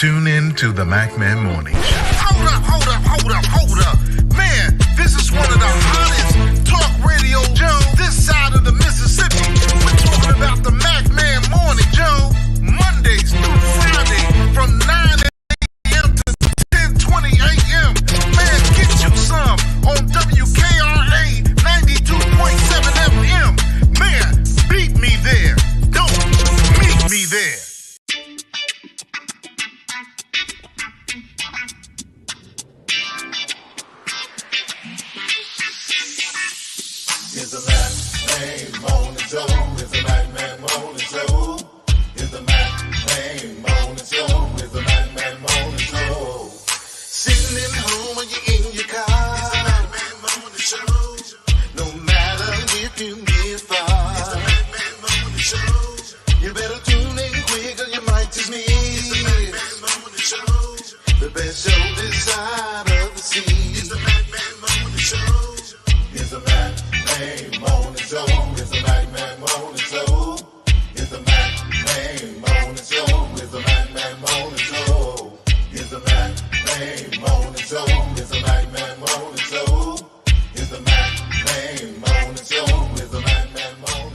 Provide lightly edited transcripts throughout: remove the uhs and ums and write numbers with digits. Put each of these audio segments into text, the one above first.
Tune in to the Macman Morning Show. Hold up. Man, this is one of the hottest talk radio shows this side of the Mississippi. We're talking about the Macman Morning Show, Mondays through Friday from 9 a.m. to 10:20 a.m. Man, get you some on WKRA 92.7 FM. Man, beat me there. Don't meet me there. It's the Macman Morning Show. It's the Macman Morning Show. It's the Macman Morning Show. It's the Macman Morning Show. Sitting at home or you in your car. It's the Macman Morning Show. No matter if you get far. It's the Macman Morning Show. You better tune in quick or you might just miss. It's the Macman Morning Show. The best show this side of the sea. It's the Macman Morning Show. It's the Macman Morning Show. It's the Macman Morning Show. It's the Macman Morning Show. It's the Macman Morning Show. It's the Macman Morning Show. It's the Macman Morning Show. It's the Macman Morning Show. It's the Macman Morning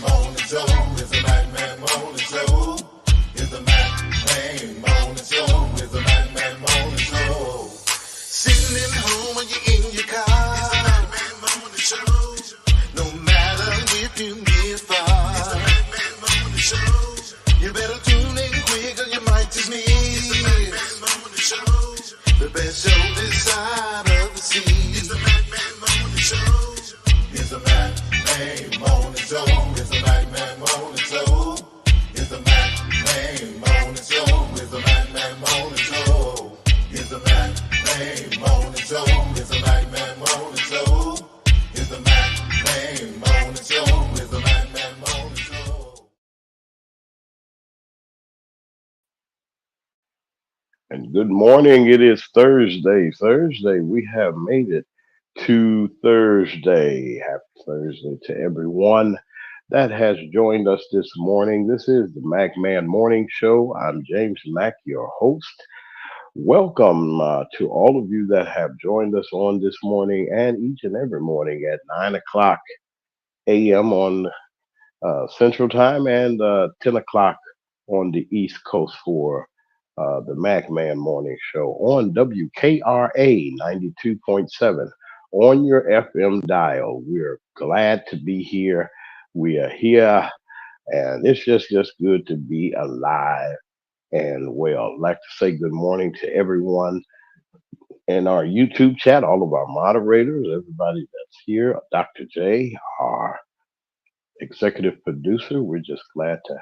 Show. It's the Macman Morning Show. It's the Macman Morning Show. It's the Macman Morning Show. It's the Macman Morning Show. Sitting at home or you in your car. It's the Macman Morning Show. No matter if you get far. It's the Macman Morning Show. You better tune in quick or you might just miss. It's the Macman Morning Show. The best show this side of the sea. It's the Macman Morning Show. It's the Macman Morning Show. It's the Macman Morning Show. It's the Macman Morning Show. It's the Macman Morning Show. It's the Macman Morning Show. It's the Macman Morning Show. It's the Macman Morning Show. It's the Macman Morning Show. And good morning. It is Thursday. We have made it to Thursday. Happy Thursday to everyone that has joined us this morning. This is the Macman Morning Show. I'm James Mack, your host. Welcome to all of you that have joined us on this morning and each and every morning at 9 o'clock a.m. on Central Time and 10 o'clock on the East Coast for the Macman Morning Show on WKRA 92.7 on your FM dial. We're glad to be here. We are here, and it's just good to be alive and well. I'd like to say good morning to everyone in our YouTube chat, all of our moderators, everybody that's here, Dr. J, our executive producer. We're just glad to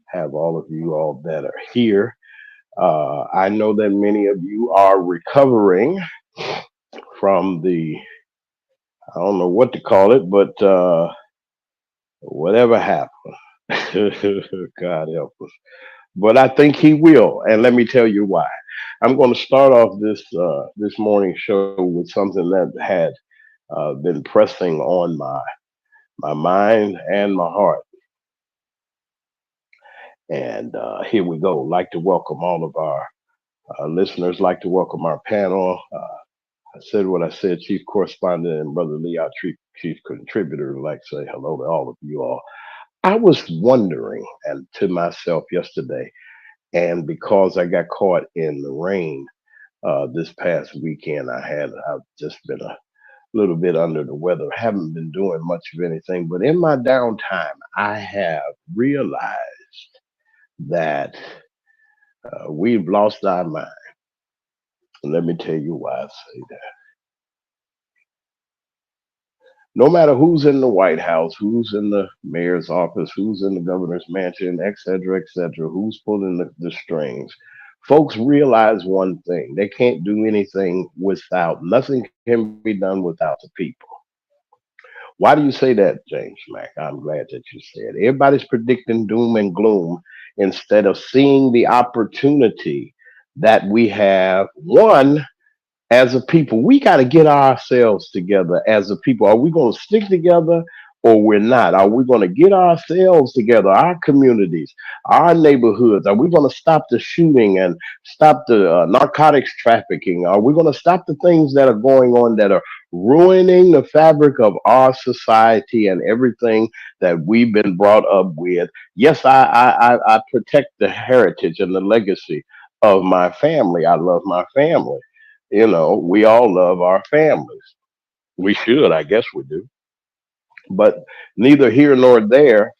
have all of you all that are here. I know that many of you are recovering from the, I don't know what to call it, but whatever happened, God help us. But I think he will, and let me tell you why. I'm going to start off this morning show with something that had been pressing on my mind and my heart. And here we go. Like to welcome all of our listeners. Like to welcome our panel. I said what I said, Chief Correspondent and Brother Lee, our Chief Contributor. I'd like to say hello to all of you all. I was wondering, and to myself yesterday, and because I got caught in the rain this past weekend, I've just been a little bit under the weather. Haven't been doing much of anything, but in my downtime, I have realized that we've lost our mind. And let me tell you why I say that. No matter who's in the White House, who's in the mayor's office, who's in the governor's mansion, et cetera, who's pulling the strings, folks realize one thing. They can't do anything nothing can be done without the people. Why do you say that, James Mack? I'm glad that you said. Everybody's predicting doom and gloom instead of seeing the opportunity that we have, one, as a people. We got to get ourselves together as a people. Are we going to stick together or we're not? Are we going to get ourselves together, our communities, our neighborhoods? Are we going to stop the shooting and stop the narcotics trafficking? Are we going to stop the things that are going on that are ruining the fabric of our society and everything that we've been brought up with? Yes, I protect the heritage and the legacy of my family. I love my family. You know, we all love our families. We should, I guess we do. But neither here nor there.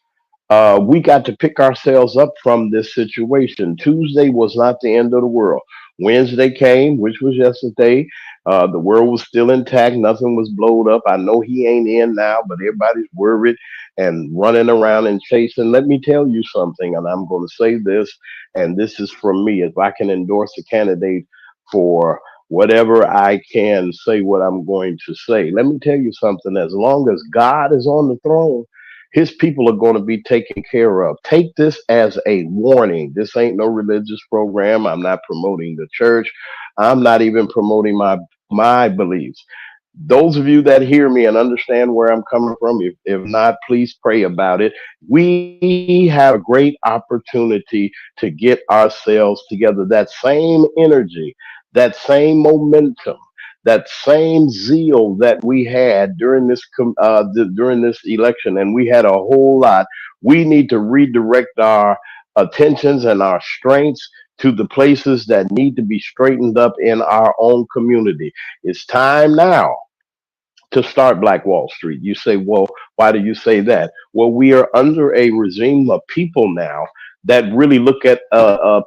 We got to pick ourselves up from this situation. Tuesday was not the end of the world. Wednesday came, which was yesterday. The world was still intact. Nothing was blowed up. I know he ain't in now, but everybody's worried and running around and chasing. Let me tell you something, and I'm going to say this, and this is from me. If I can endorse a candidate for whatever, I can say what I'm going to say. Let me tell you something. As long as God is on the throne, his people are going to be taken care of. Take this as a warning. This ain't no religious program. I'm not promoting the church. I'm not even promoting my beliefs. Those of you that hear me and understand where I'm coming from, if not, please pray about it. We have a great opportunity to get ourselves together. That same energy, that same momentum, that same zeal that we had during during this election, and we had a whole lot. We need to redirect our attentions and our strengths to the places that need to be straightened up in our own community. It's time now to start Black Wall Street. You say, well, why do you say that? Well, we are under a regime of people now that really look at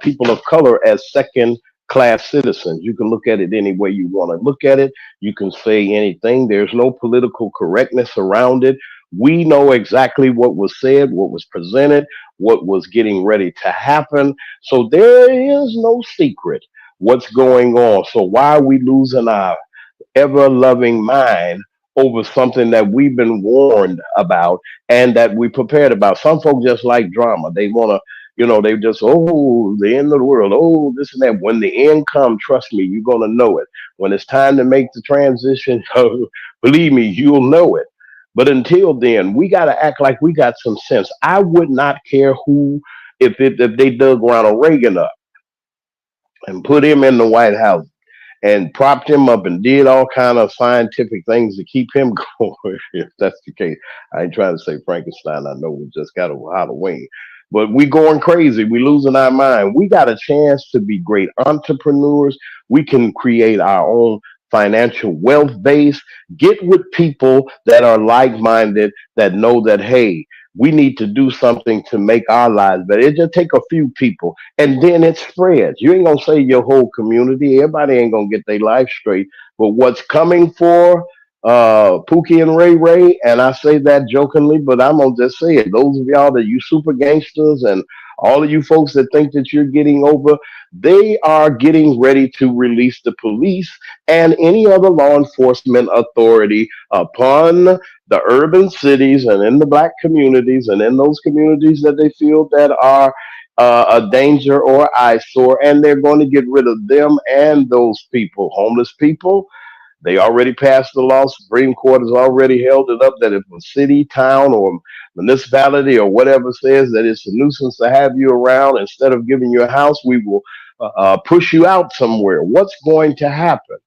people of color as second class citizens. You can look at it any way you want to look at it. You can say anything. There's no political correctness around it. We know exactly what was said, what was presented, what was getting ready to happen. So there is no secret what's going on. So why are we losing our ever loving mind over something that we've been warned about and that we prepared about? Some folks just like drama. They want to, they just, oh, the end of the world, oh, this and that. When the end comes, trust me, you're going to know it. When it's time to make the transition, believe me, you'll know it. But until then, we got to act like we got some sense. I would not care who, if they dug Ronald Reagan up and put him in the White House and propped him up and did all kind of scientific things to keep him going. If that's the case, I ain't trying to say Frankenstein. I know we just got over Halloween, but we going crazy. We losing our mind. We got a chance to be great entrepreneurs. We can create our own financial wealth base. Get with people that are like-minded, that know that, hey, we need to do something to make our lives better. It just take a few people and then it spreads. You ain't gonna save your whole community. Everybody ain't gonna get their life straight. But what's coming for Pookie and Ray Ray, and I say that jokingly, but I'm gonna just say it. Those of y'all that you super gangsters and all of you folks that think that you're getting over, they are getting ready to release the police and any other law enforcement authority upon the urban cities and in the black communities and in those communities that they feel that are a danger or eyesore, and they're going to get rid of them and those people, homeless people. They already passed the law. Supreme Court has already held it up that if a city, town, or municipality or whatever says that it's a nuisance to have you around, instead of giving you a house, we will push you out somewhere. What's going to happen?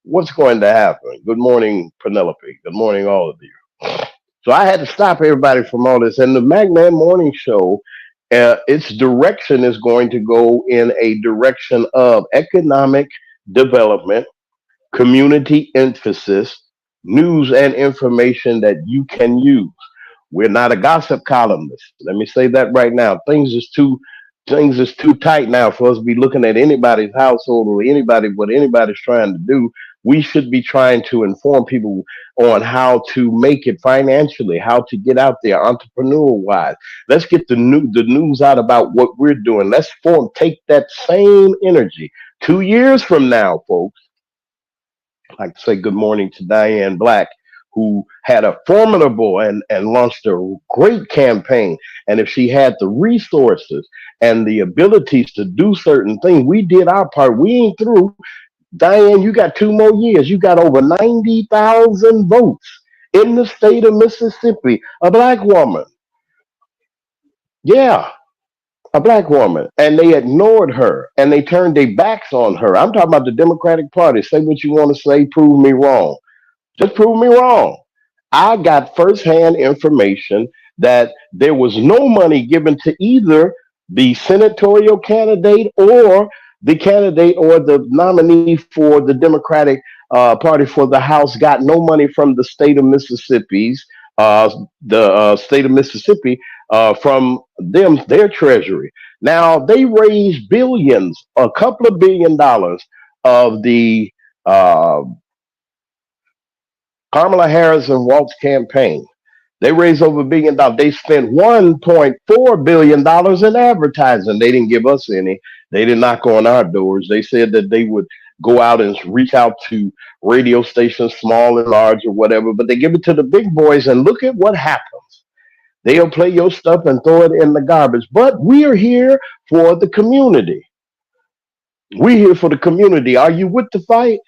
What's going to happen? Good morning, Penelope. Good morning, all of you. So I had to stop everybody from all this. And the Magman Morning Show, its direction is going to go in a direction of economic development, community emphasis, news and information that you can use. We're not a gossip columnist. Let me say that right now. Things is too tight now for us to be looking at anybody's household or anybody what anybody's trying to do. We should be trying to inform people on how to make it financially, how to get out there entrepreneur wise. Let's get the news out about what we're doing. Let's take that same energy 2 years from now, folks. I can say good morning to Diane Black, who had a formidable and launched a great campaign. And if she had the resources and the abilities to do certain things, we did our part. We ain't through. Diane, you got 2 more years. You got over 90,000 votes in the state of Mississippi. A black woman. Yeah, a black woman. And they ignored her and they turned their backs on her. I'm talking about the Democratic Party. Say what you want to say, prove me wrong. Just prove me wrong. I got firsthand information that there was no money given to either the senatorial candidate or the candidate or the nominee for the Democratic Party for the House got no money from the state of Mississippi's the state of Mississippi from them their treasury. Now they raised billions, a couple of $1 billion of the uh, Kamala Harris and Walt's campaign. They raised over $1 billion. They spent $1.4 billion in advertising. They didn't give us any. They didn't knock on our doors. They said that they would go out and reach out to radio stations, small and large or whatever, but they give it to the big boys and look at what happens. They'll play your stuff and throw it in the garbage. But we are here for the community. We're here for the community. Are you with the fight?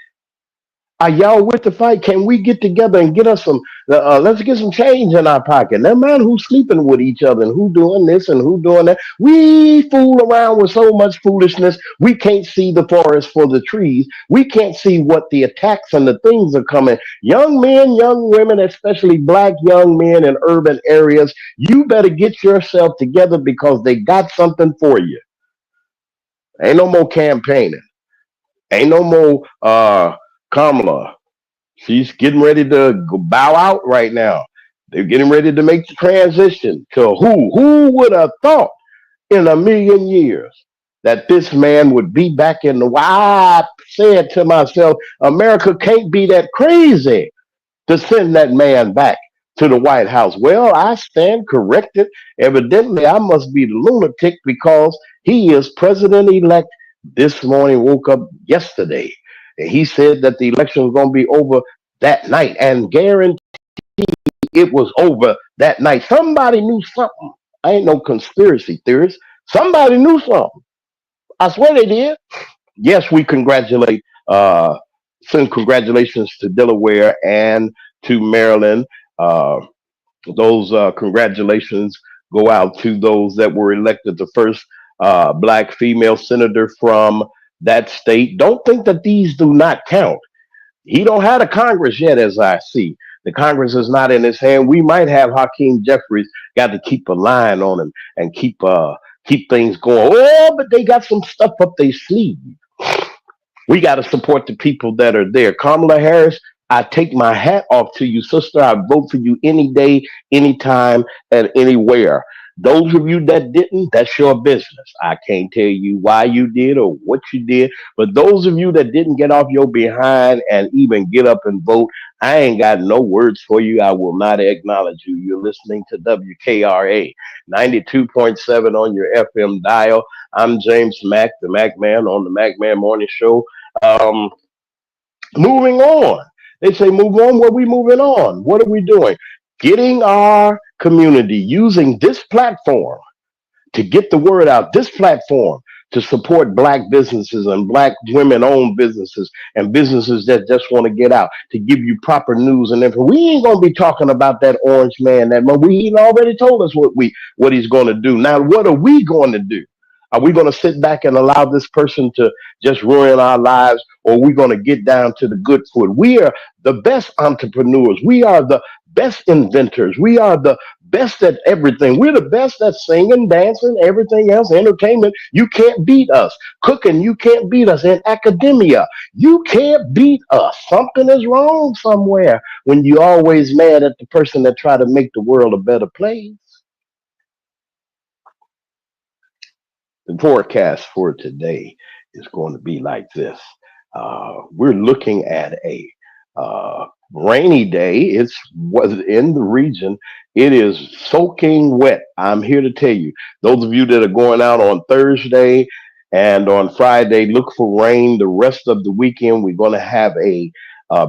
Are y'all with the fight? Can we get together and get us some? Let's get some change in our pocket. Never mind who's sleeping with each other and who doing this and who doing that. We fool around with so much foolishness. We can't see the forest for the trees. We can't see what the attacks and the things are coming. Young men, young women, especially black young men in urban areas, you better get yourself together because they got something for you. Ain't no more campaigning. Ain't no more Kamala. She's getting ready to bow out right now. They're getting ready to make the transition to who? Who would have thought in a million years that this man would be back in the? I said to myself, America can't be that crazy to send that man back to the White House. Well, I stand corrected. Evidently, I must be the lunatic because he is president elect this morning, woke up yesterday. And he said that the election was going to be over that night and guaranteed it was over that night. Somebody knew something. I ain't no conspiracy theorist. Somebody knew something. I swear they did. Yes, we congratulate, send congratulations to Delaware and to Maryland. Uh, those congratulations go out to those that were elected the first black female senator from that state. Don't think that these do not count. He don't have a Congress yet, as I see. The Congress is not in his hand. We might have Hakeem Jeffries. Got to keep a line on him and keep things going. Oh, but they got some stuff up their sleeve. We got to support the people that are there. Kamala Harris, I take my hat off to you, sister. I vote for you any day, anytime, and anywhere. Those of you that didn't, that's your business. I can't tell you why you did or what you did. But those of you that didn't get off your behind and even get up and vote, I ain't got no words for you. I will not acknowledge you. You're listening to WKRA 92.7 on your FM dial. I'm James Mack, the Mac Man on the Mac Man Morning Show. Um, Moving on. They say move on. What are we moving on? What are we doing? Getting our community using this platform to get the word out, this platform to support black businesses and black women owned businesses and businesses that just want to get out to give you proper news and info. We ain't gonna be talking about that orange man that he already told us what he's gonna do. Now what are we going to do? Are we going to sit back and allow this person to just ruin our lives, or are we going to get down to the good foot? We are the best entrepreneurs. We are the best inventors. We are the best at everything. We're the best at singing, dancing, everything else, entertainment. You can't beat us. Cooking, you can't beat us. In academia, you can't beat us. Something is wrong somewhere when you're always mad at the person that try to make the world a better place. The forecast for today is going to be like this. We're looking at a rainy day. It's was in the region. It is soaking wet. I'm here to tell you, those of you that are going out on Thursday and on Friday, look for rain the rest of the weekend. We're going to have a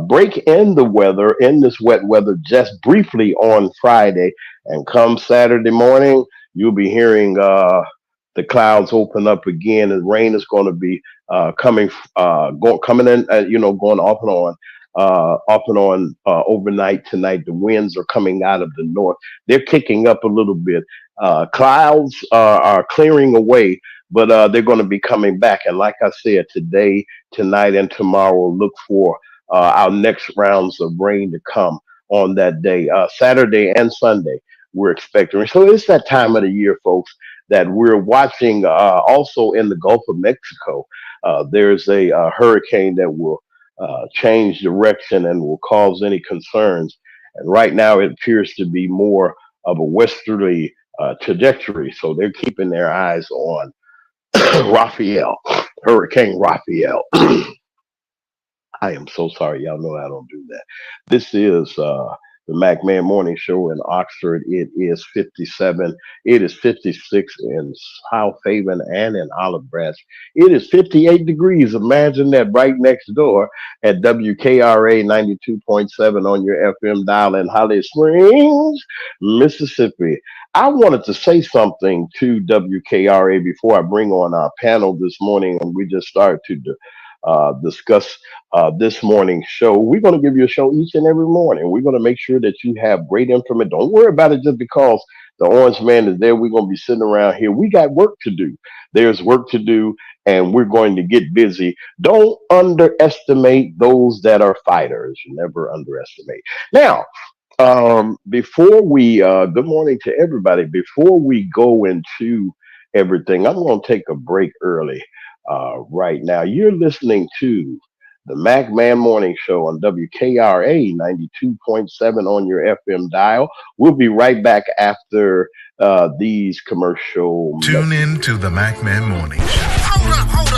break in the weather, in this wet weather, just briefly on Friday. And come Saturday morning, you'll be hearing the clouds open up again, and rain is going to be coming in, going off and on overnight tonight. The winds are coming out of the north. They're kicking up a little bit. Clouds are clearing away, but they're going to be coming back. And like I said, today, tonight, and tomorrow, look for our next rounds of rain to come on that day. Saturday and Sunday, we're expecting. So it's that time of the year, folks, that we're watching also in the Gulf of Mexico. There's a hurricane that will change direction and will cause any concerns. And right now, it appears to be more of a westerly trajectory. So they're keeping their eyes on Raphael, Hurricane Raphael. I am so sorry. Y'all know I don't do that. This is the Mac Man Morning Show in Oxford. It is 57. It is 56 in South Haven and in Olive Branch. It is 58 degrees. Imagine that, right next door at WKRA 92.7 on your FM dial in Holly Springs, Mississippi. I wanted to say something to WKRA before I bring on our panel this morning, and we just started to discuss this morning's show. We're going to give you a show each and every morning. We're going to make sure that you have great information. Don't worry about it just because the Orange Man is there. We're going to be sitting around here. We got work to do. There's work to do, and we're going to get busy. Don't underestimate those that are fighters. Never underestimate. Now, before we, good morning to everybody. Before we go into everything, I'm going to take a break early right now. You're listening to the Mac Man Morning Show on WKRA 92.7 on your FM dial. We'll be right back after these commercial Tune messages. in to the Mac Man Morning Show. Hold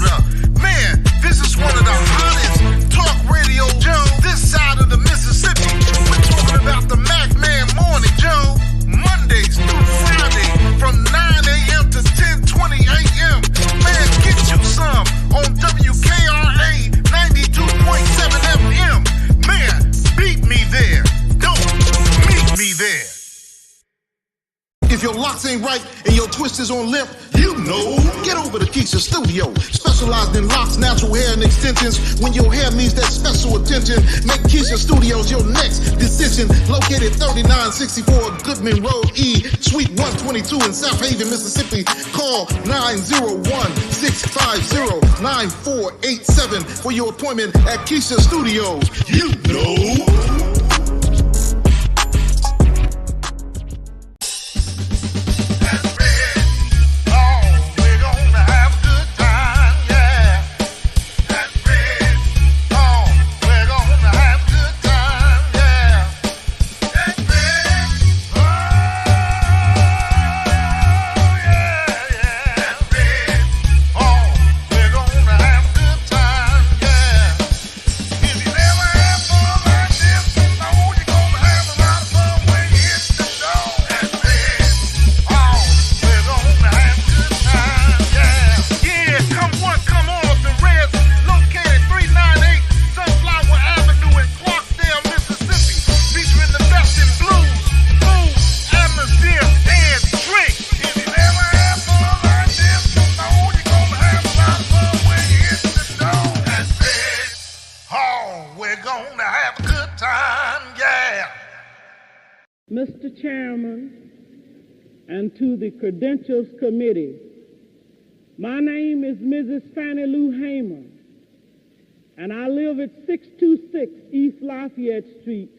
up. Man, this is one of the hottest talk radio shows this side of the Mississippi. We're talking about the Mac Man Morning Show, Mondays through Friday from 9 a.m. to 10:20 a.m. Man, get you some on WKRA 92.7 FM. Man, beat me there. Don't meet me there. If your locks ain't right and your twist is on limp, you know. Get over to Keisha Studio. Specialized in locks, natural hair, and extensions. When your hair needs that special attention, make Keisha Studios your next decision. Located 3964 Goodman Road E, Suite 122 in South Haven, Mississippi. Call 901-650-9487 for your appointment at Keisha Studios. You know. Mr. Chairman, and to the Credentials Committee, my name is Mrs. Fannie Lou Hamer, and I live at 626 East Lafayette Street,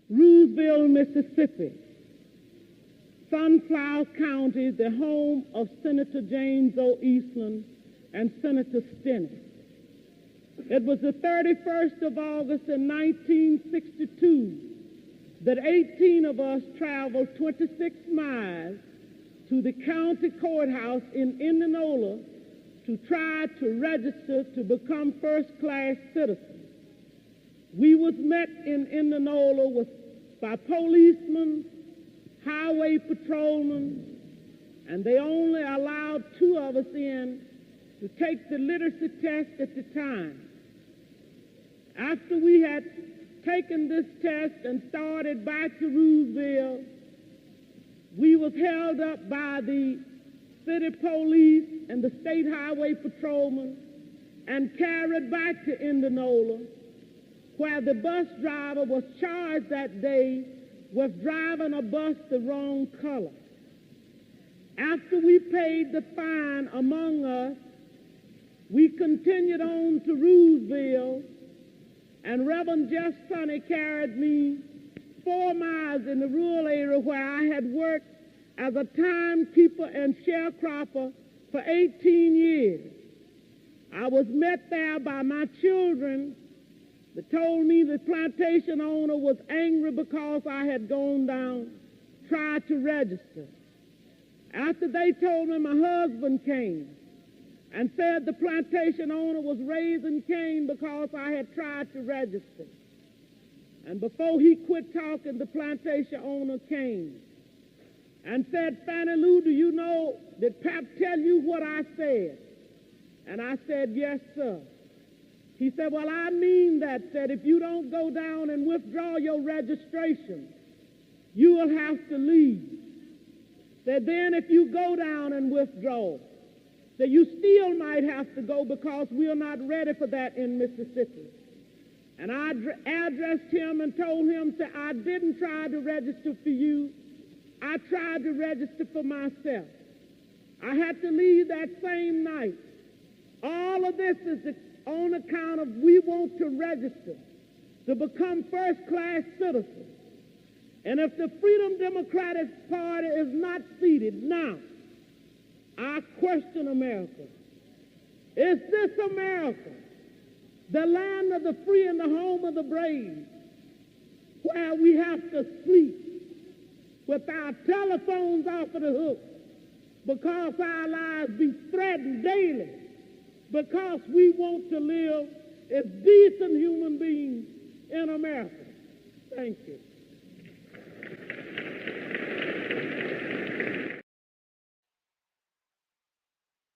Roosevelt, Mississippi, Sunflower County, the home of Senator James O. Eastland and Senator Stennis. It was the 31st of August in 1962 that 18 of us traveled 26 miles to the county courthouse in Indianola to try to register to become first-class citizens. We was met in Indianola by policemen, highway patrolmen, and they only allowed 2 of us in to take the literacy test at the time. After we had taken this test and started back to Roosevelt, we was held up by the city police, and the state highway patrolman and carried back to Indianola, where the bus driver was charged that day with driving a bus the wrong color. After we paid the fine among us, we continued on to Roosevelt, and Reverend Jeff Sonny carried me 4 miles in the rural area where I had worked as a timekeeper and sharecropper for 18 years. I was met there by my children that told me the plantation owner was angry because I had gone down, tried to register. After they told me, my husband came and said the plantation owner was raising Cain because I had tried to register. And before he quit talking, the plantation owner came and said, Fannie Lou, do you know, did Pap tell you what I said? And I said, yes, sir. He said, well, I mean that if you don't go down and withdraw your registration, you will have to leave. Said then if you go down and withdraw, that you still might have to go because we are not ready for that in Mississippi. And I addressed him and told him that I didn't try to register for you. I tried to register for myself. I had to leave that same night. All of this is on account of we want to register to become first-class citizens. And if the Freedom Democratic Party is not seated now, I question America. Is this America, the land of the free and the home of the brave, where we have to sleep with our telephones off of the hook because our lives be threatened daily because we want to live as decent human beings in America? Thank you.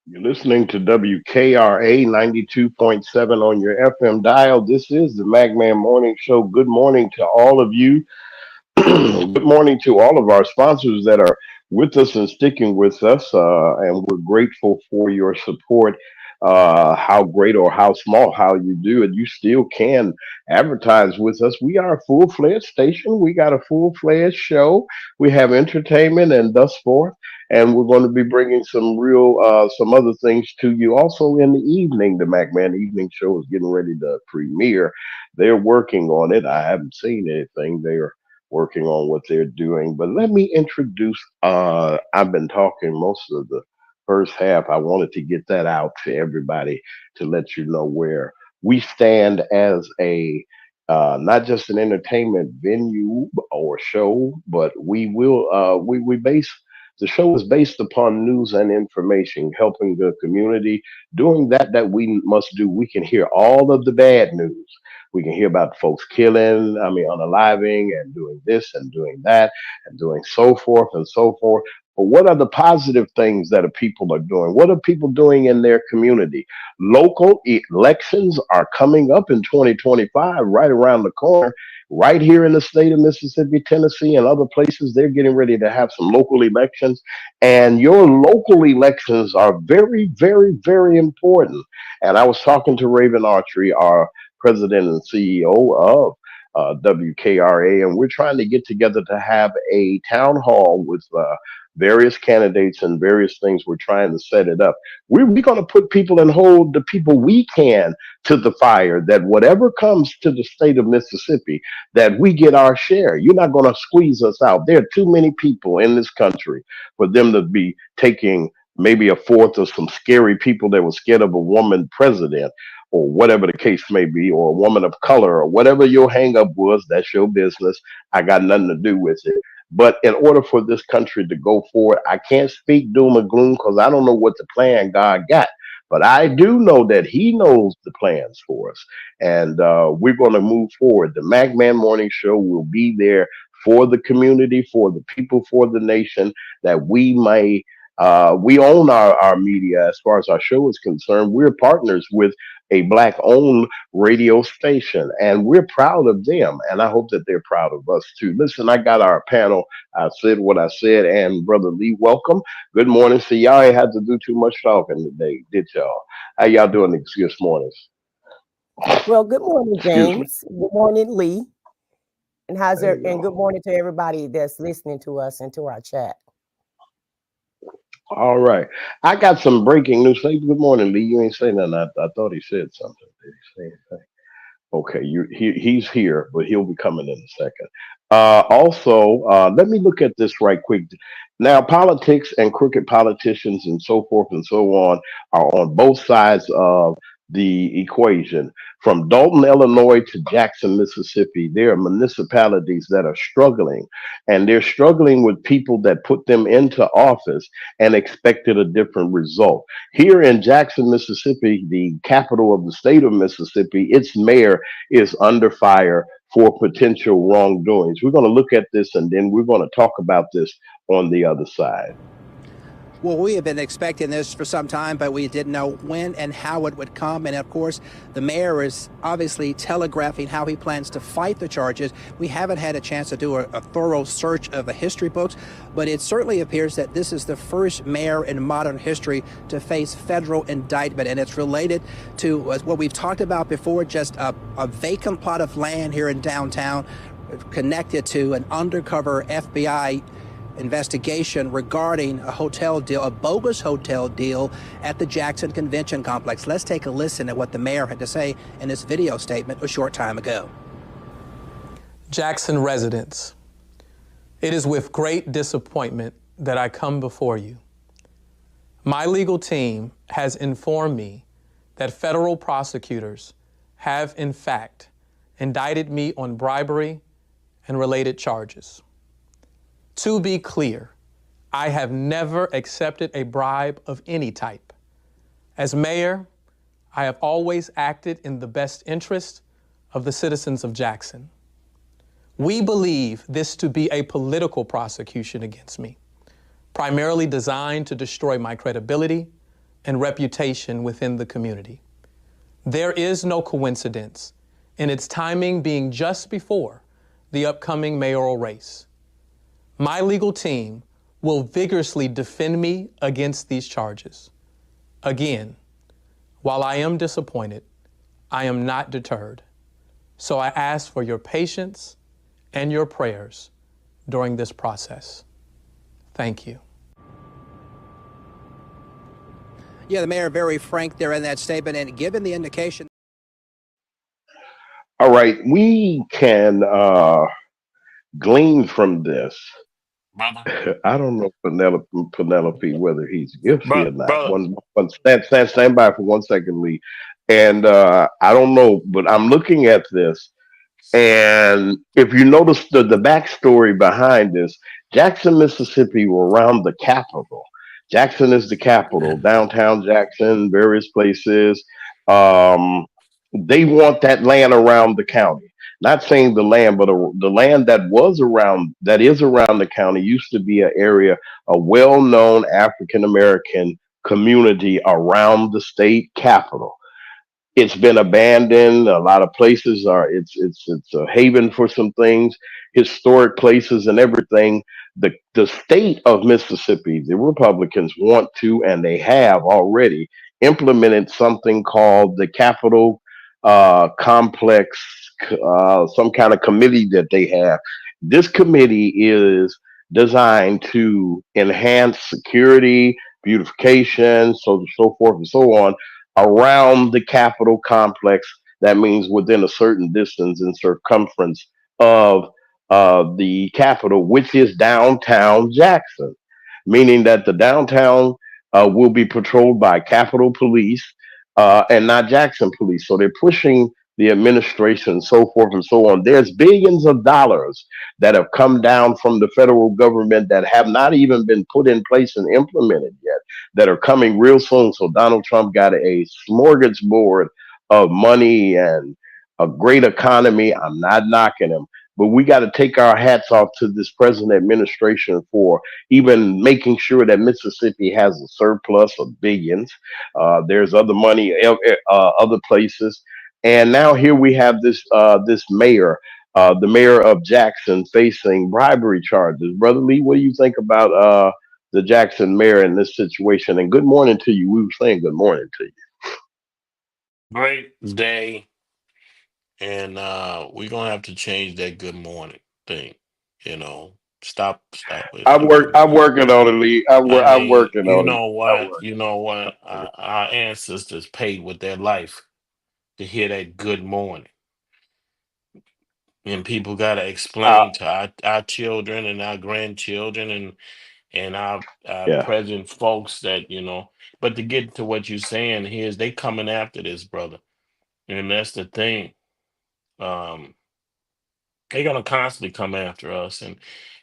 You're listening to WKRA 92.7 on your FM dial. This is the Magman Morning Show. Good morning to all of you. Good morning to all of our sponsors that are with us and sticking with us. And we're grateful for your support. How great or how small, how you do it, you still can advertise with us. We are a full-fledged station. We got a full-fledged show. We have entertainment and thus forth. And we're going to be bringing some other things to you also in the evening. The MacMan Evening Show is getting ready to premiere. They're working on it. I haven't seen anything. They're working on what they're doing. But let me introduce, I've been talking most of the first half. I wanted to get that out to everybody to let you know where we stand as a not just an entertainment venue or show, but we base the show is based upon news and information, helping the community, doing that we must do. We can hear all of the bad news. We can hear about folks killing, unaliving and doing this and doing that and doing so forth and so forth. But what are the positive things that people are doing? What are people doing in their community? Local elections are coming up in 2025, right around the corner. Right here in the state of Mississippi, Tennessee, and other places, they're getting ready to have some local elections. And your local elections are very, very, very important. And I was talking to Raven Archery, our president and CEO of WKRA, and we're trying to get together to have a town hall with various candidates and various things. We're trying to set it up. We're going to put people and hold the people we can to the fire, that whatever comes to the state of Mississippi, that we get our share. You're not going to squeeze us out. There are too many people in this country for them to be taking maybe a fourth of some scary people that were scared of a woman president, or whatever the case may be, or a woman of color, or whatever your hang up was. That's your business. I got nothing to do with it. But in order for this country to go forward, I can't speak doom and gloom because I don't know what the plan God got. But I do know that He knows the plans for us. And we're going to move forward. The MacMan Morning Show will be there for the community, for the people, for the nation, that we may We own our media as far as our show is concerned. We're partners with a black owned radio station, and we're proud of them. And I hope that they're proud of us too. Listen, I got our panel. I said what I said, and Brother Lee, welcome. Good morning. See, y'all ain't had to do too much talking today, did y'all? How y'all doing this morning? Well, good morning, Excuse me. James. Good morning, Lee. And There you and go. good morning to everybody that's listening to us and to our chat. All right. I got some breaking news. Say good morning, Lee. You ain't saying nothing. I thought he said something. Did he say anything? Okay, he's here, but he'll be coming in a second. Let me look at this right quick. Now, politics and crooked politicians and so forth and so on are on both sides of the equation. From Dalton, Illinois to Jackson, Mississippi, there are municipalities that are struggling, and they're struggling with people that put them into office and expected a different result. Here in Jackson, Mississippi, the capital of the state of Mississippi, its mayor is under fire for potential wrongdoings. We're going to look at this and then we're going to talk about this on the other side. Well, we have been expecting this for some time, but we didn't know when and how it would come. And of course, the mayor is obviously telegraphing how he plans to fight the charges. We haven't had a chance to do a thorough search of the history books, but it certainly appears that this is the first mayor in modern history to face federal indictment. And it's related to what we've talked about before, just a vacant plot of land here in downtown connected to an undercover FBI investigation regarding a hotel deal, a bogus hotel deal at the Jackson Convention Complex. Let's take a listen at what the mayor had to say in this video statement a short time ago. Jackson residents, it is with great disappointment that I come before you. My legal team has informed me that federal prosecutors have in fact indicted me on bribery and related charges. To be clear, I have never accepted a bribe of any type. As mayor, I have always acted in the best interest of the citizens of Jackson. We believe this to be a political prosecution against me, primarily designed to destroy my credibility and reputation within the community. There is no coincidence in its timing being just before the upcoming mayoral race. My legal team will vigorously defend me against these charges. Again, while I am disappointed, I am not deterred. So I ask for your patience and your prayers during this process. Thank you. Yeah, the mayor very frank there in that statement, and given the indication. All right, we can glean from this. Brother. I don't know Penelope whether he's guilty or not. Brother. Stand by for 1 second, Lee. And I don't know, but I'm looking at this, and if you notice the backstory behind this, Jackson, Mississippi, were around the capital. Jackson is the capital, downtown Jackson, various places. Um, they want that land around the county. Not saying the land, but the land that is around the county used to be an area, a well-known African American community around the state capital. It's been abandoned. A lot of places are it's a haven for some things, historic places and everything. The state of Mississippi, the Republicans want to, and they have already implemented something called the Capitol Complex, some kind of committee that they have. This committee is designed to enhance security, beautification, so forth and so on around the Capitol complex. That means within a certain distance and circumference of the Capitol, which is downtown Jackson, meaning that the downtown will be patrolled by Capitol Police and not Jackson Police. So they're pushing the administration, so forth and so on. There's billions of dollars that have come down from the federal government that have not even been put in place and implemented yet, that are coming real soon. So Donald Trump got a smorgasbord of money and a great economy. I'm not knocking him, But we got to take our hats off to this present administration for even making sure that Mississippi has a surplus of billions. There's other money, other places, and now here we have this mayor, the mayor of Jackson, facing bribery charges. Brother Lee, what do you think about the Jackson mayor in this situation? And good morning to you. We were saying good morning to you. Great day, and we're gonna have to change that good morning thing. You know, stop it. I'm working on it, Lee. I'm working You on it. know I'm what? working You know on what? it. Our ancestors paid with their life to hear that good morning, and people gotta Uh, explain to our children and our grandchildren and our yeah. present folks that But to get to what you're saying, here's they coming after this, brother, and that's the thing. Um, they're gonna constantly come after us.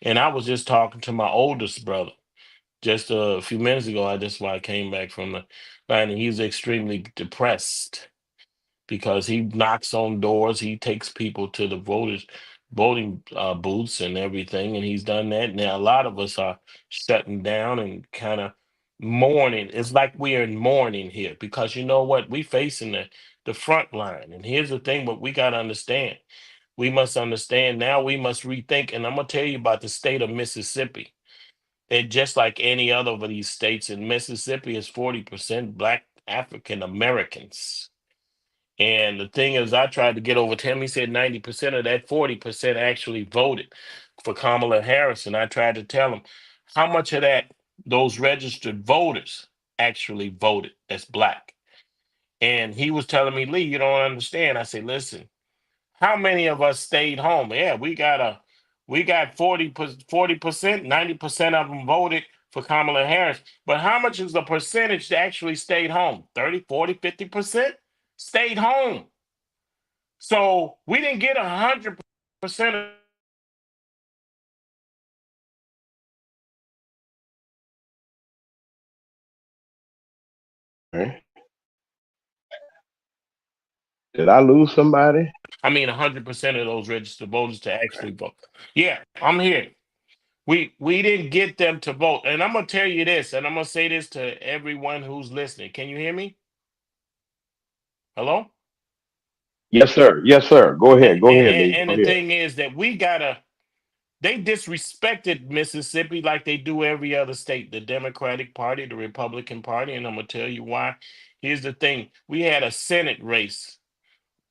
And I was just talking to my oldest brother just a few minutes ago. That's why I came back from the line, and he's extremely depressed because he knocks on doors, he takes people to the voting booths and everything, and he's done that. Now a lot of us are shutting down and kind of mourning. It's like we're in mourning here because you know what? We facing the front line. And here's the thing, what we gotta understand. We must understand now, we must rethink. And I'm going to tell you about the state of Mississippi. And just like any other of these states, in Mississippi is 40% Black African Americans. And the thing is, I tried to get over to him. He said 90% of that 40% actually voted for Kamala Harris. And I tried to tell him how much of that, those registered voters, actually voted as Black. And he was telling me, Lee, you don't understand. I said, listen, how many of us stayed home? Yeah, we got 40%, 90% of them voted for Kamala Harris. But how much is the percentage that actually stayed home? 30, 40, 50% stayed home. So we didn't get 100% of Okay. Did I lose somebody? 100% of those registered voters to actually vote. Yeah, I'm here. We didn't get them to vote. And I'm gonna tell you this, and I'm gonna say this to everyone who's listening. Can you hear me? Hello? Yes, sir. Yes, sir. Go And, ahead. Go ahead, and, Lee. and Go the ahead. thing is that they disrespected Mississippi like they do every other state, the Democratic Party, the Republican Party, and I'm gonna tell you why. Here's the thing: we had a Senate race,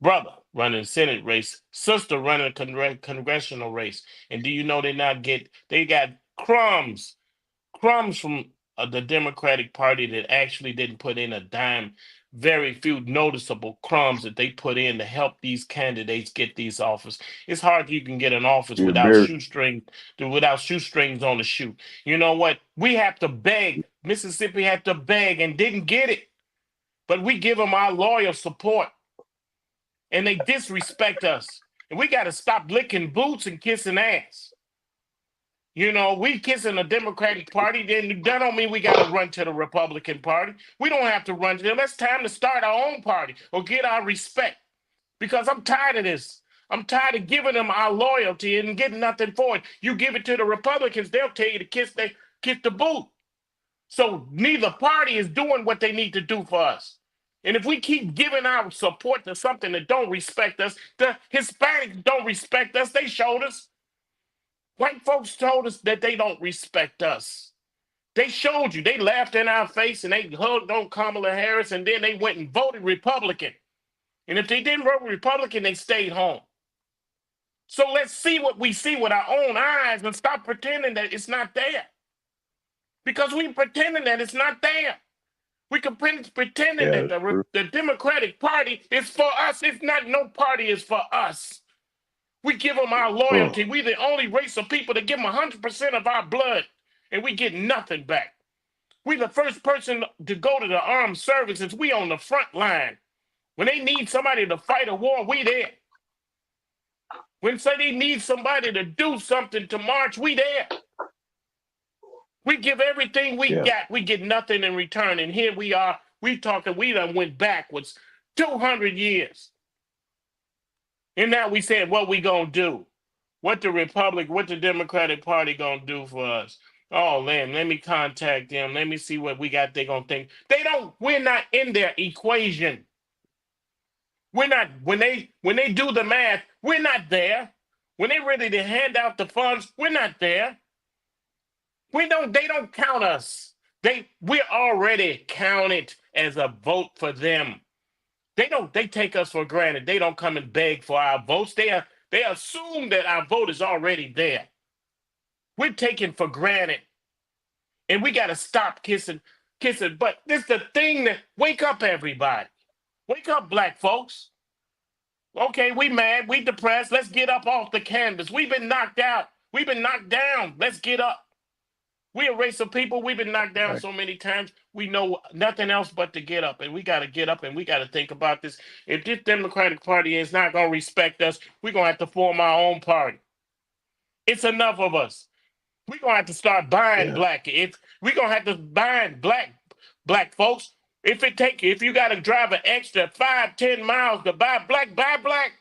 brother running Senate race, sister running a congressional race, and do you know they got crumbs from the Democratic Party that actually didn't put in a dime. Very few noticeable crumbs that they put in to help these candidates get these offers. It's hard you can get an office You're very without shoestrings on the shoe. You know what? We have to beg. Mississippi had to beg and didn't get it, but we give them our loyal support, and they disrespect us. And we got to stop licking boots and kissing ass. We kissing the Democratic Party, then that don't mean we got to run to the Republican Party. We don't have to run to them. It's time to start our own party or get our respect because I'm tired of this. I'm tired of giving them our loyalty and getting nothing for it. You give it to the Republicans, they'll tell you to kiss the boot. So neither party is doing what they need to do for us. And if we keep giving our support to something that don't respect us, the Hispanics don't respect us. They showed us. White folks told us that they don't respect us. They showed you. They laughed in our face and they hugged on Kamala Harris and then they went and voted Republican. And if they didn't vote Republican, they stayed home. So let's see what we see with our own eyes and stop pretending that it's not there. Because we pretending that it's not there. We can pretending yeah. that It's true. the Democratic Party is for us. It's not. No party is for us. We give them our Mm. loyalty. We the only race of people that give them 100% of our blood, and we get nothing back. We the first person to go to the armed services. We on the front line. When they need somebody to fight a war, we there. When say they need somebody to do something to march, we there. We give everything we Yeah. got. We get nothing in return. And here we are. We talking. We done went backwards 200 years. And now we saying what we gonna do. What the Democratic Party gonna do for us? Oh man, let me contact them. Let me see what we got. They gonna think. They don't. We're not in their equation. We're not when they do the math. We're not there. When they ready to hand out the funds, we're not there. We don't. They don't count us. We're already counted as a vote for them. They don't. They take us for granted. They don't come and beg for our votes. They assume that our vote is already there. We're taken for granted, and we got to stop kissing. But this the thing that wake up, everybody. Wake up, black folks. Okay, we mad, we depressed. Let's get up off the canvas. We've been knocked out. We've been knocked down. Let's get up. We a race of people. We've been knocked down Right. so many times. We know nothing else but to get up. And we got to get up and we got to think about this. If this Democratic Party is not going to respect us, we're going to have to form our own party. It's enough of us. We're going to have to start buying Yeah. black. We're going to have to buy black folks. If you got to drive an extra 5-10 miles to buy black.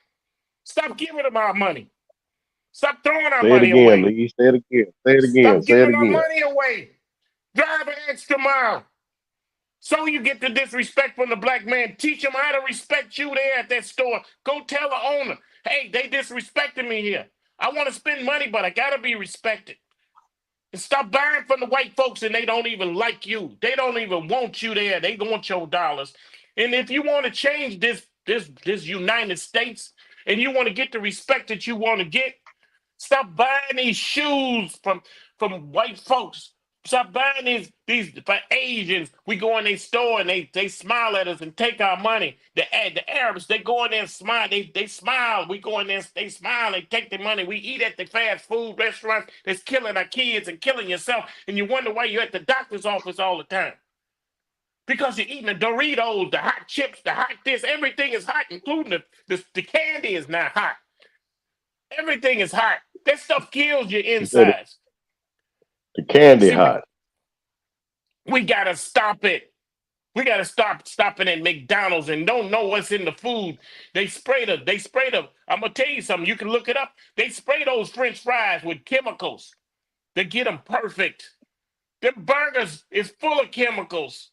Stop giving them our money. Stop throwing our Say it money again, away. Lee. Say it again. Say it again. Stop Say it giving our again. money away. Drive an extra mile. So you get the disrespect from the black man. Teach them how to respect you there at that store. Go tell the owner, hey, they disrespecting me here. I want to spend money, but I got to be respected. And stop buying from the white folks and they don't even like you. They don't even want you there. They want your dollars. And if you want to change this United States and you want to get the respect that you want to get, stop buying these shoes from white folks. Stop buying these for Asians. We go in their store and they smile at us and take our money. The Arabs, they go in there and smile. They smile. We go in there, they smile, they take their money. We eat at the fast food restaurants that's killing our kids and killing yourself. And you wonder why you're at the doctor's office all the time. Because you're eating the Doritos, the hot chips, the hot this, everything is hot, including the candy is not hot. Everything is hot. That stuff kills your You said it, insides. the candy See, hot. we gotta stop it. We gotta stop stopping at McDonald's and don't know what's in the food. They spray the. I'm gonna tell you something. You can look it up. They spray those French fries with chemicals to get them perfect. Them burgers is full of chemicals.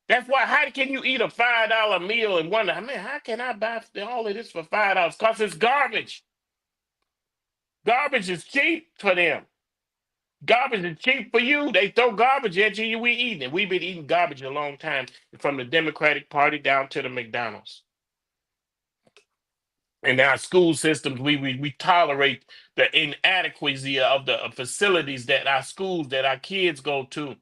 That's why. How can you eat a $5 meal and wonder, man, how can I buy all of this for $5? Cause it's garbage. Garbage is cheap for them. Garbage is cheap for you. They throw garbage at you. We eating it. We've been eating garbage a long time, from the Democratic Party down to the McDonald's. In our school systems, we tolerate the inadequacy of the facilities that our schools, that our kids go to.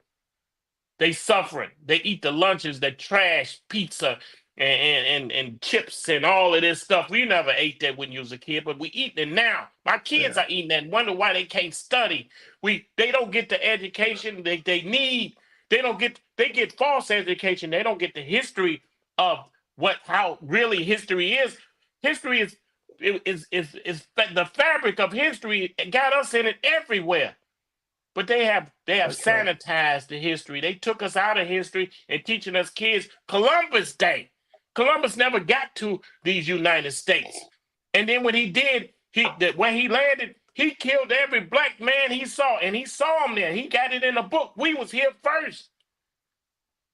They suffering. They eat the lunches, the trash, pizza, and chips and all of this stuff. We never ate that when you was a kid, but we eating it now. My kids Yeah. are eating that and wonder why they can't study. They don't get the education they need. They get false education. They don't get the history of how really history is. History is the fabric of history. It got us in it everywhere. But they have That's right. sanitized the history. They took us out of history and teaching us kids Columbus Day. Columbus never got to these United States. And then when he did, when he landed, he killed every black man he saw, and he saw him there. He got it in a book. We was here first.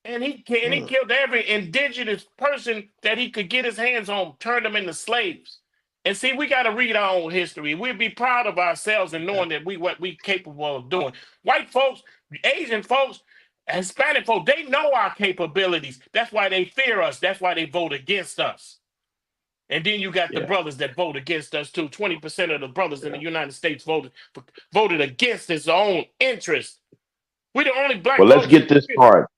And he Mm. killed every indigenous person that he could get his hands on, turned them into slaves. And see, we got to read our own history. We'll be proud of ourselves and knowing that what we capable of doing. White folks, Asian folks, Hispanic folks, they know our capabilities. That's why they fear us. That's why they vote against us. And then you got the Yeah. brothers that vote against us too. 20% of the brothers in Yeah. the United States voted against his own interest. We're the only black Well, let's folks. get this part.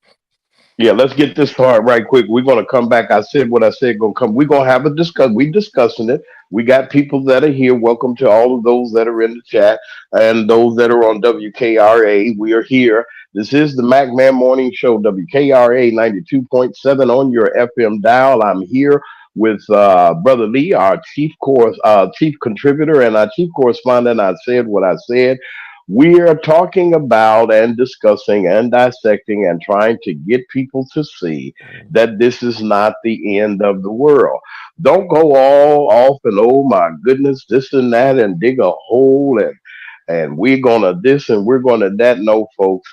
Yeah, let's get this part right quick. We're gonna come back. I said what I said. Gonna come. We're gonna have a discuss. We discussing it. We got people that are here. Welcome to all of those that are in the chat and those that are on WKRA. We are here. This is the Mac Man Morning Show. WKRA 92.7 on your FM dial. I'm here with Brother Lee, our chief contributor and our chief correspondent. I said what I said. We are talking about and discussing and dissecting and trying to get people to see that this is not the end of the world. Don't go all off and oh my goodness, this and that, and dig a hole and we're gonna this and we're gonna that. No, folks.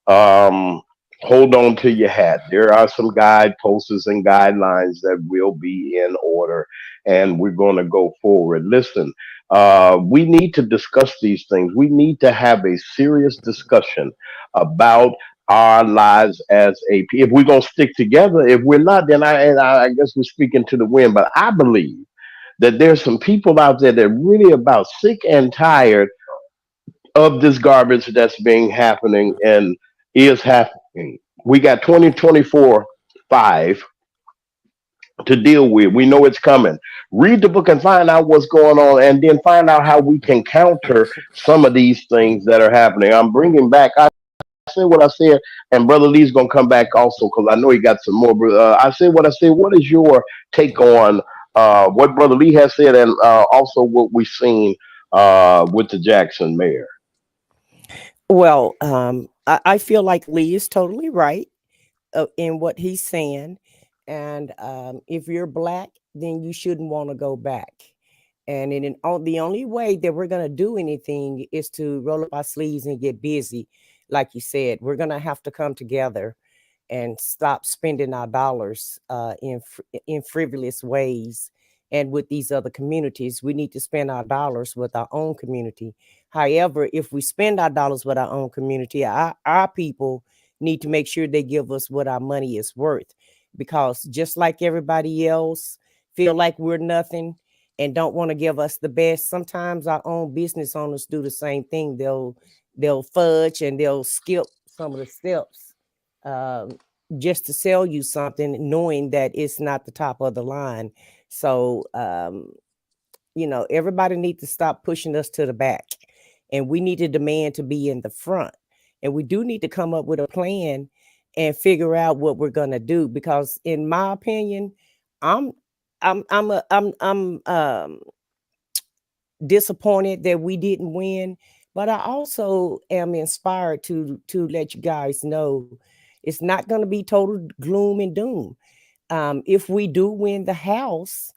Um, hold on to your hat. There are some guideposts and guidelines that will be in order, and we're gonna go forward. Listen, we need to discuss these things. We need to have a serious discussion about our lives as if we're gonna stick together. If we're not, then I guess we're speaking to the wind. But I believe that there's some people out there that are really about sick and tired of this garbage that's being happening and is happening. We got 2024 5 to deal with. We know it's coming. Read the book and find out what's going on, and then find out how we can counter some of these things that are happening. I'm bringing back. I said what I said, and Brother Lee's gonna come back also because I know he got some more. I said what I said. What is your take on what Brother Lee has said, and also what we've seen with the Jackson mayor? Well, I feel like Lee is totally right in what he's saying. And if you're black, then you shouldn't want to go back. And the only way that we're going to do anything is to roll up our sleeves and get busy. Like you said, we're going to have to come together and stop spending our dollars in frivolous ways. And with these other communities, we need to spend our dollars with our own community. However, if we spend our dollars with our own community, our people need to make sure they give us what our money is worth. Because just like everybody else feel like we're nothing and don't want to give us the best, sometimes our own business owners do the same thing. They'll fudge and they'll skip some of the steps um, just to sell you something, knowing that it's not the top of the line. So, everybody needs to stop pushing us to the back, and we need to demand to be in the front. And we do need to come up with a plan and figure out what we're gonna do. Because, in my opinion, I'm I'm disappointed that we didn't win, but I also am inspired to let you guys know it's not going to be total gloom and doom. If we do win the house,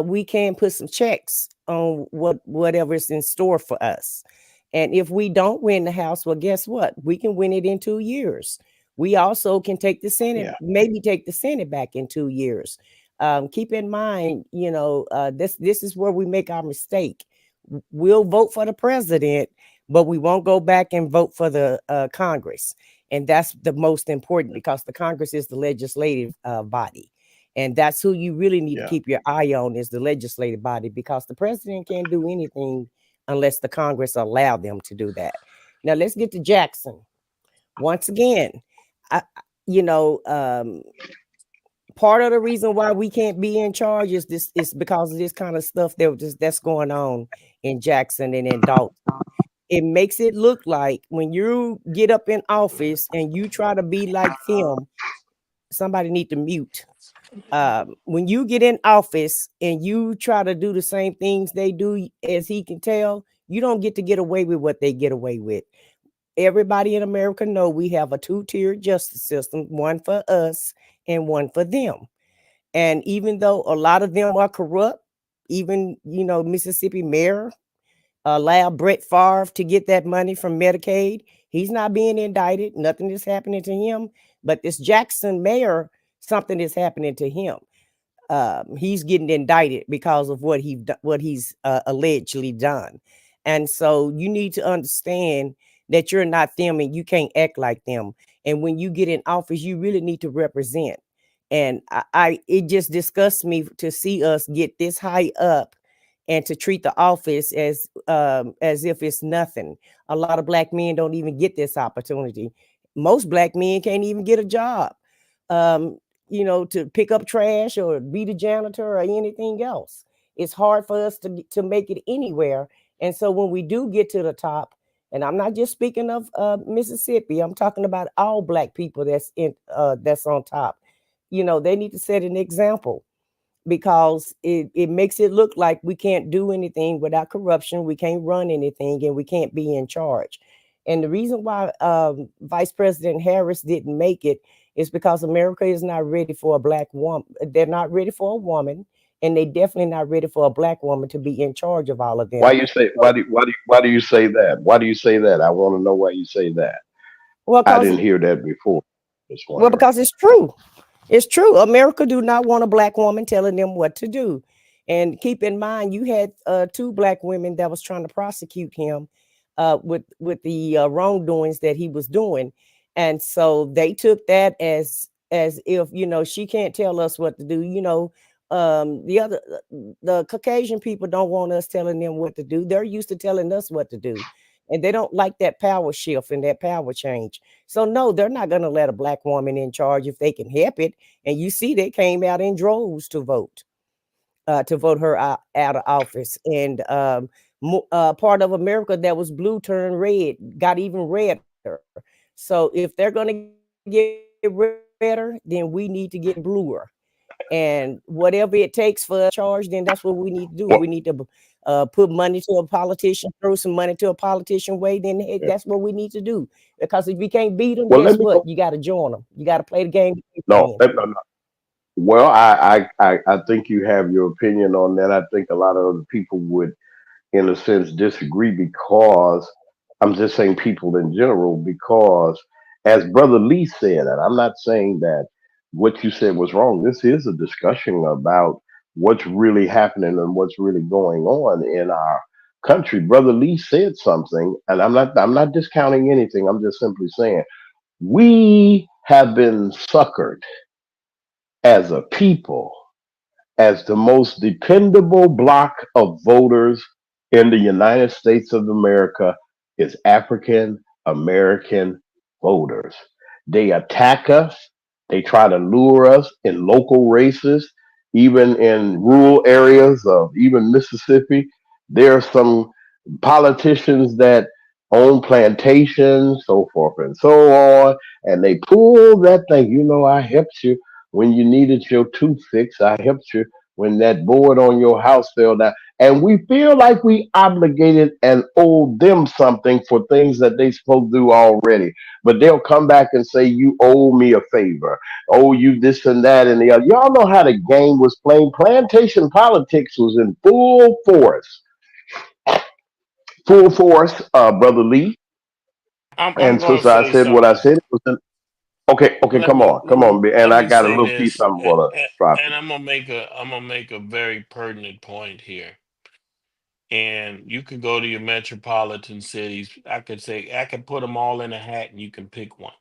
we can put some checks on whatever's in store for us. And if we don't win the house, well, guess what? We can win it in 2 years. We also can take the Senate, Yeah, maybe take the Senate back in 2 years. Keep in mind, this is where we make our mistake. We'll vote for the president, but we won't go back and vote for the Congress. And that's the most important, because the Congress is the legislative body. And that's who you really need to yeah, keep your eye on, is the legislative body, because the president can't do anything unless the Congress allow them to do that. Now let's get to Jackson. Once again, I, you know, part of the reason why we can't be in charge is because of this kind of stuff that's going on in Jackson and in Dalton. It makes it look like when you get up in office and you try to be like them, somebody need to mute. When you get in office and you try to do the same things they do, as he can tell, you don't get away with what they get away with. Everybody in America know we have a two-tiered justice system, one for us and one for them. And even though a lot of them are corrupt, even Mississippi mayor allowed Brett Favre to get that money from Medicaid. He's not being indicted. Nothing is happening to him. But this Jackson mayor, something is happening to him. He's getting indicted because of what he's allegedly done. And so you need to understand that you're not them and you can't act like them. And when you get in office, you really need to represent. And it just disgusts me to see us get this high up and to treat the office as if it's nothing. A lot of black men don't even get this opportunity. Most black men can't even get a job. Um, to pick up trash or be the janitor or anything else. It's hard for us to make it anywhere. And so when we do get to the top, and I'm not just speaking of Mississippi, I'm talking about all black people that's on top. They need to set an example, because it makes it look like we can't do anything without corruption, we can't run anything, and we can't be in charge. And the reason why Vice President Harris didn't make it is because America is not ready for a black woman. They're not ready for a woman, and they definitely not ready for a black woman to be in charge of all of Why them. you say why do you say that? Why do you say that? I want to know why you say that. Well, I because didn't hear that before. Just well, wondering. because it's true. It's true. America do not want a black woman telling them what to do. And keep in mind, you had two black women that was trying to prosecute him with the wrongdoings that he was doing, and so they took that as if she can't tell us what to do. The Caucasian people don't want us telling them what to do. They're used to telling us what to do, and they don't like that power shift and that power change. So no, they're not going to let a black woman in charge if they can help it. And you see, they came out in droves to vote her out of office. And part of America that was blue turned red, got even redder. So if they're going to get redder, then we need to get bluer. And whatever it takes for us to be in charge, then that's what we need to do. We need to Well, put money to a politician, throw some money to a politician way, then hey, yeah. that's what we need to do. Because if you can't beat them, Well, guess let me what? go. You got to join them. You got to play the game they're No, playing. no. Well, I think you have your opinion on that. I think a lot of other people would, in a sense, disagree because I'm just saying people in general, because as Brother Lee said, and I'm not saying that what you said was wrong. This is a discussion about what's really happening and what's really going on in our country. Brother Lee said something, and I'm not discounting anything. I'm just simply saying we have been suckered as a people as the most dependable block of voters in the United States of America is African American voters. They attack us, they try to lure us in local races, even in rural areas of even Mississippi. There are some politicians that own plantations, so forth and so on, and they pull that thing. I helped you when you needed your tooth fixed. I helped you when that board on your house fell down. And we feel like we obligated and owe them something for things that they supposed to do already. But they'll come back and say, you owe me a favor. Oh, you this and that and the other. Y'all know how the game was played. Plantation politics was in full force. Full force, Brother Lee. I'm And gonna since I say said what I something. said, it was okay, Let come me on, come on. And let I me got a say little piece this, I'm gonna drop and it. I'm gonna make a very pertinent point here. And you could go to your metropolitan cities. I could say I could put them all in a hat, and you can pick one.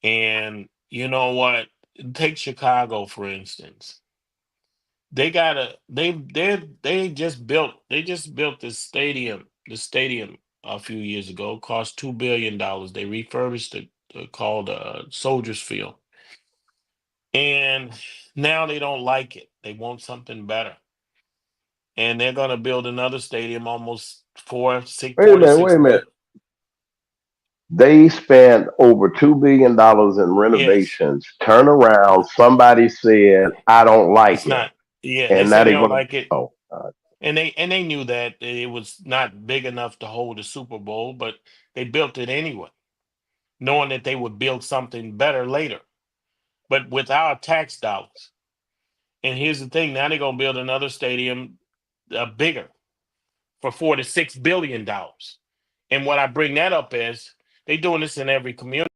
And you know what? Take Chicago for instance. They just built this stadium a few years ago. Cost $2 billion. They refurbished it, called Soldiers Field, and now they don't like it. They want something better, and they're going to build another stadium, almost Wait a four to minute, six wait a minute. bill. They spent over $2 billion in Yes, renovations. Turn around, somebody said, I don't it's like it. not. Yeah, they And now said they they're don't gonna like it, oh and they knew that it was not big enough to hold a Super Bowl, but they built it anyway, knowing that they would build something better later, but with our tax dollars. And here's the thing: now they're gonna build another stadium, bigger, for $4 to $6 billion. And what I bring that up is they doing this in every community.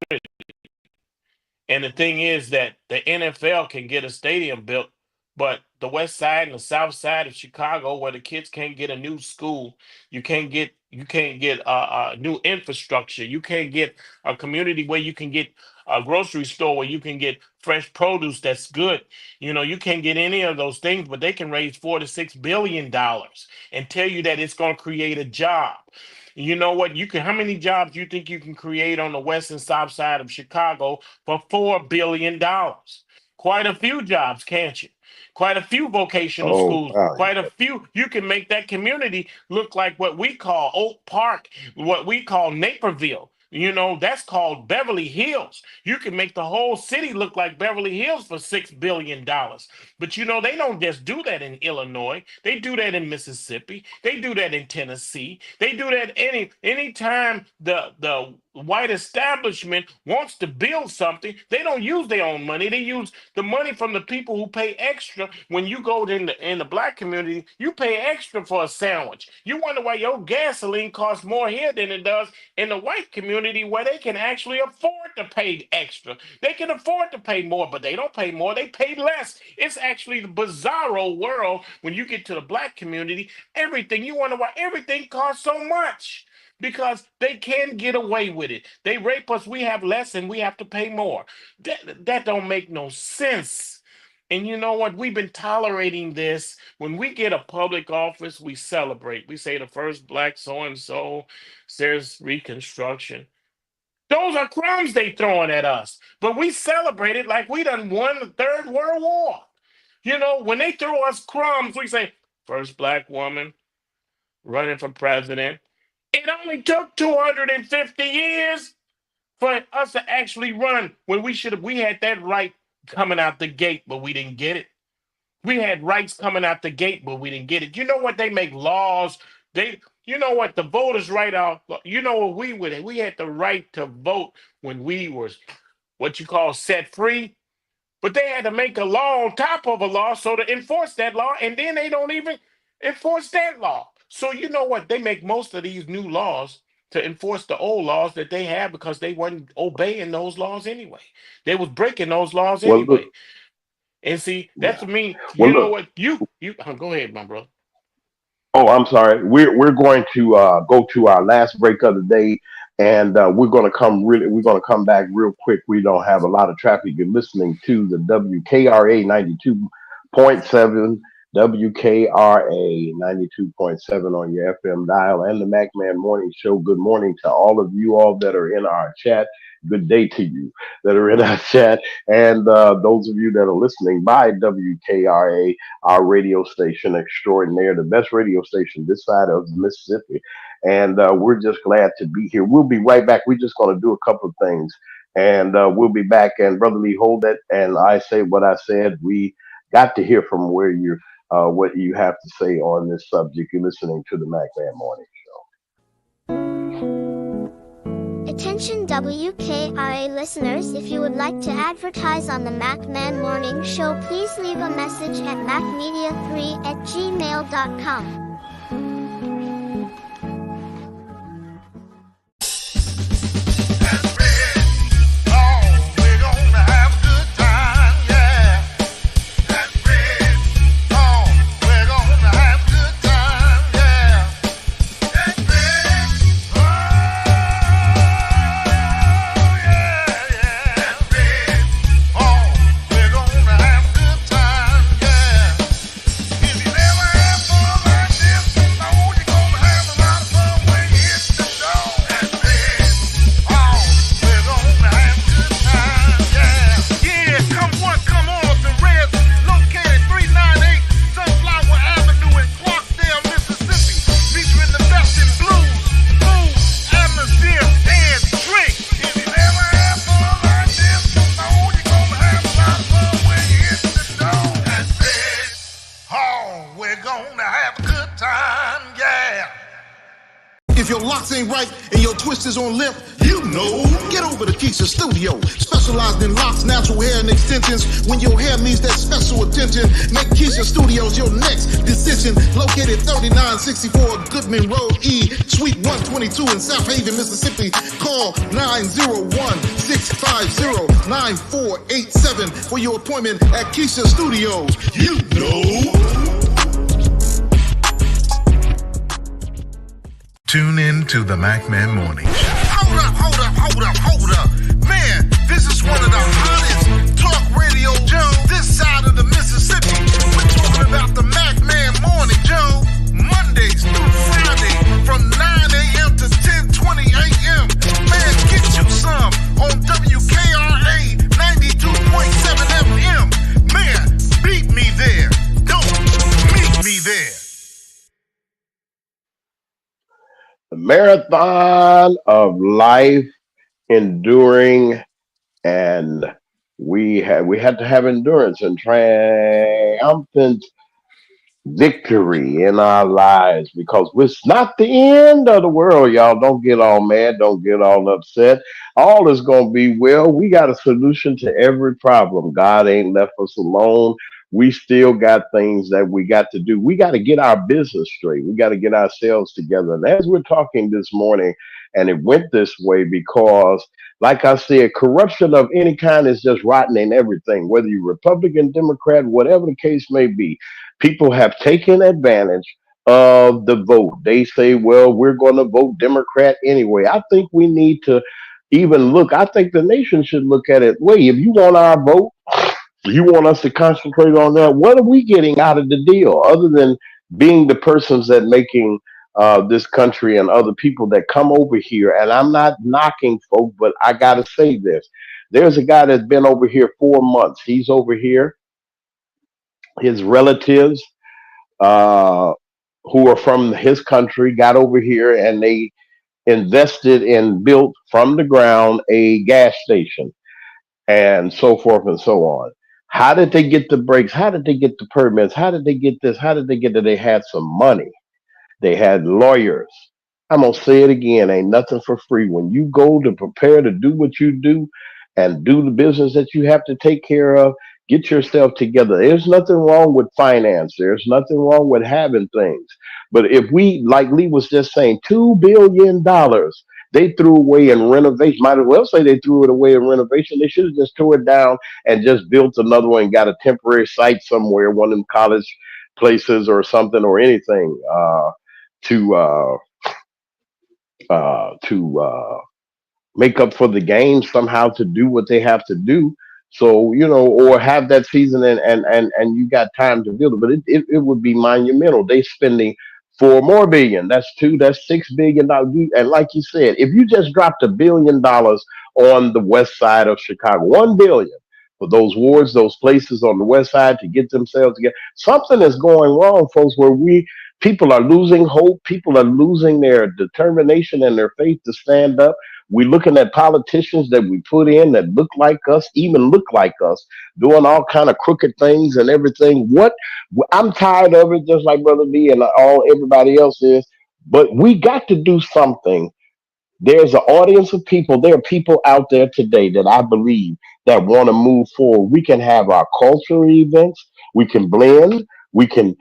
And the thing is that the NFL can get a stadium built, but the west side and the south side of Chicago, where the kids can't get a new school, you can't get new infrastructure. You can't get a community where you can get a grocery store where you can get fresh produce that's good. You can't get any of those things, but they can raise $4 to $6 billion and tell you that it's going to create a job. You know what? How many jobs you think you can create on the west and south side of Chicago for $4 billion? Quite a few jobs, can't you? Quite a few vocational oh schools, wow. quite a few. You can make that community look like what we call Oak Park, what we call Naperville. You know, that's called Beverly Hills. You can make the whole city look like Beverly Hills for $6 billion. But you know, they don't just do that in Illinois. They do that in Mississippi. They do that in Tennessee. They do that anytime the white establishment wants to build something, they don't use their own money. They use the money from the people who pay extra. When you go in the black community, you pay extra for a sandwich. You wonder why your gasoline costs more here than it does in the white community, where they can actually afford to pay extra. They can afford to pay more, but they don't pay more, they pay less. It's actually the bizarro world when you get to the black community. Everything, you wonder why everything costs so much. Because they can get away with it. They rape us, we have less, and we have to pay more. That don't make no sense. And you know what? We've been tolerating this. When we get a public office, we celebrate. We say the first black so and so, there's Reconstruction. Those are crumbs they throwing at us. But we celebrate it like we done won the Third World War. You know, when they throw us crumbs, we say, first black woman running for president. It only took 250 years for us to actually run when we had that right coming out the gate, but we didn't get it. We had rights coming out the gate, but we didn't get it. You know what? They make laws. You know what? The voters' right out. You know what we had the right to vote when we were what you call set free. But they had to make a law on top of a law so to enforce that law, and then they don't even enforce that law. So you know what? They make most of these new laws to enforce the old laws that they have because they weren't obeying those laws anyway. They was breaking those laws Well, look, anyway. And see, yeah. that's me. Well, You know look. what? You go ahead, my brother. Oh, I'm sorry. We're going to go to our last break of the day, and we're gonna come back real quick. We don't have a lot of traffic. You're listening to the WKRA 92.7, WKRA 92.7 on your FM dial, and the MacMan Morning Show. Good morning to all of you all that are in our chat. Good day to you that are in our chat, and those of you that are listening by WKRA, our radio station extraordinaire, the best radio station this side of Mississippi. And we're just glad to be here. We'll be right back. We're just going to do a couple of things, and we'll be back. And Brother Lee, hold that. And I say what I said. We got to hear from what you have to say on this subject. You're listening to the MacMan Morning Show. Attention WKRA listeners, if you would like to advertise on the MacMan Morning Show, please leave a message at macmedia3@gmail.com. If your locks ain't right and your twist is on limp, you know, get over to Keisha Studio. Specialized in locks, natural hair, and extensions. When your hair needs that special attention, make Keisha Studios your next decision. Located 3964 Goodman Road E, Suite 122 in South Haven, Mississippi. Call 901-650-9487 for your appointment at Keisha Studios. You know. Tune in to the MacMan Morning Show. Hold up. Man, this is one of the hottest talk radio shows this side of the Mississippi. We're talking about the MacMan Morning Show, Mondays through Friday from 9 a.m. to 10:20 a.m. Man, get you some on WKRA 92.7 FM. Man, beat me there. Don't meet me there. The marathon of life enduring, and we had to have endurance and triumphant victory in our lives because it's not the end of the world, y'all. Don't get all mad, don't get all upset. All is going to be well. We got a solution to every problem. God ain't left us alone. We still got things that we got to do. We got to get our business straight. We got to get ourselves together. And as we're talking this morning, and it went this way because, like I said, corruption of any kind is just rotten in everything, whether you're Republican, Democrat, whatever the case may be. People have taken advantage of the vote. They say, well, we're going to vote Democrat anyway. I think we need to even look, I think the nation should look at it. Wait, if you want our vote, you want us to concentrate on that, what are we getting out of the deal other than being the persons that making this country and other people that come over here? And I'm not knocking folk, but I got to say this. There's a guy that's been over here 4 months. He's over here. His relatives uh, who are from his country got over here and they invested and built from the ground a gas station and so forth and so on. How did they get the brakes? How did they get the permits? How did they get this? How did they get that? They had some money. They had lawyers. I'm gonna say it again, ain't nothing for free. When you go to prepare to do what you do and do the business that you have to take care of, get yourself together. There's nothing wrong with finance. There's nothing wrong with having things. But if we, like Lee was just saying, $2 billion they threw away in renovation. Might as well say they threw it away in renovation. They should have just tore it down and just built another one, got a temporary site somewhere, one of them college places or something or anything. To make up for the game somehow to do what they have to do. So or have that season and you got time to build it. But it would be monumental. They spending 4 more billion. That's two. That's $6 billion. And like you said, if you just dropped $1 billion on the west side of Chicago, 1 billion for those wards, those places on the west side to get themselves together. Something is going wrong, folks. Where people are losing hope. People are losing their determination and their faith to stand up. We're looking at politicians that we put in that look like us, even look like us, doing all kind of crooked things and everything. I'm tired of it, just like Brother D and all everybody else is. But we got to do something. There's an audience of people. There are people out there today that I believe that want to move forward. We can have our cultural events. We can blend. We can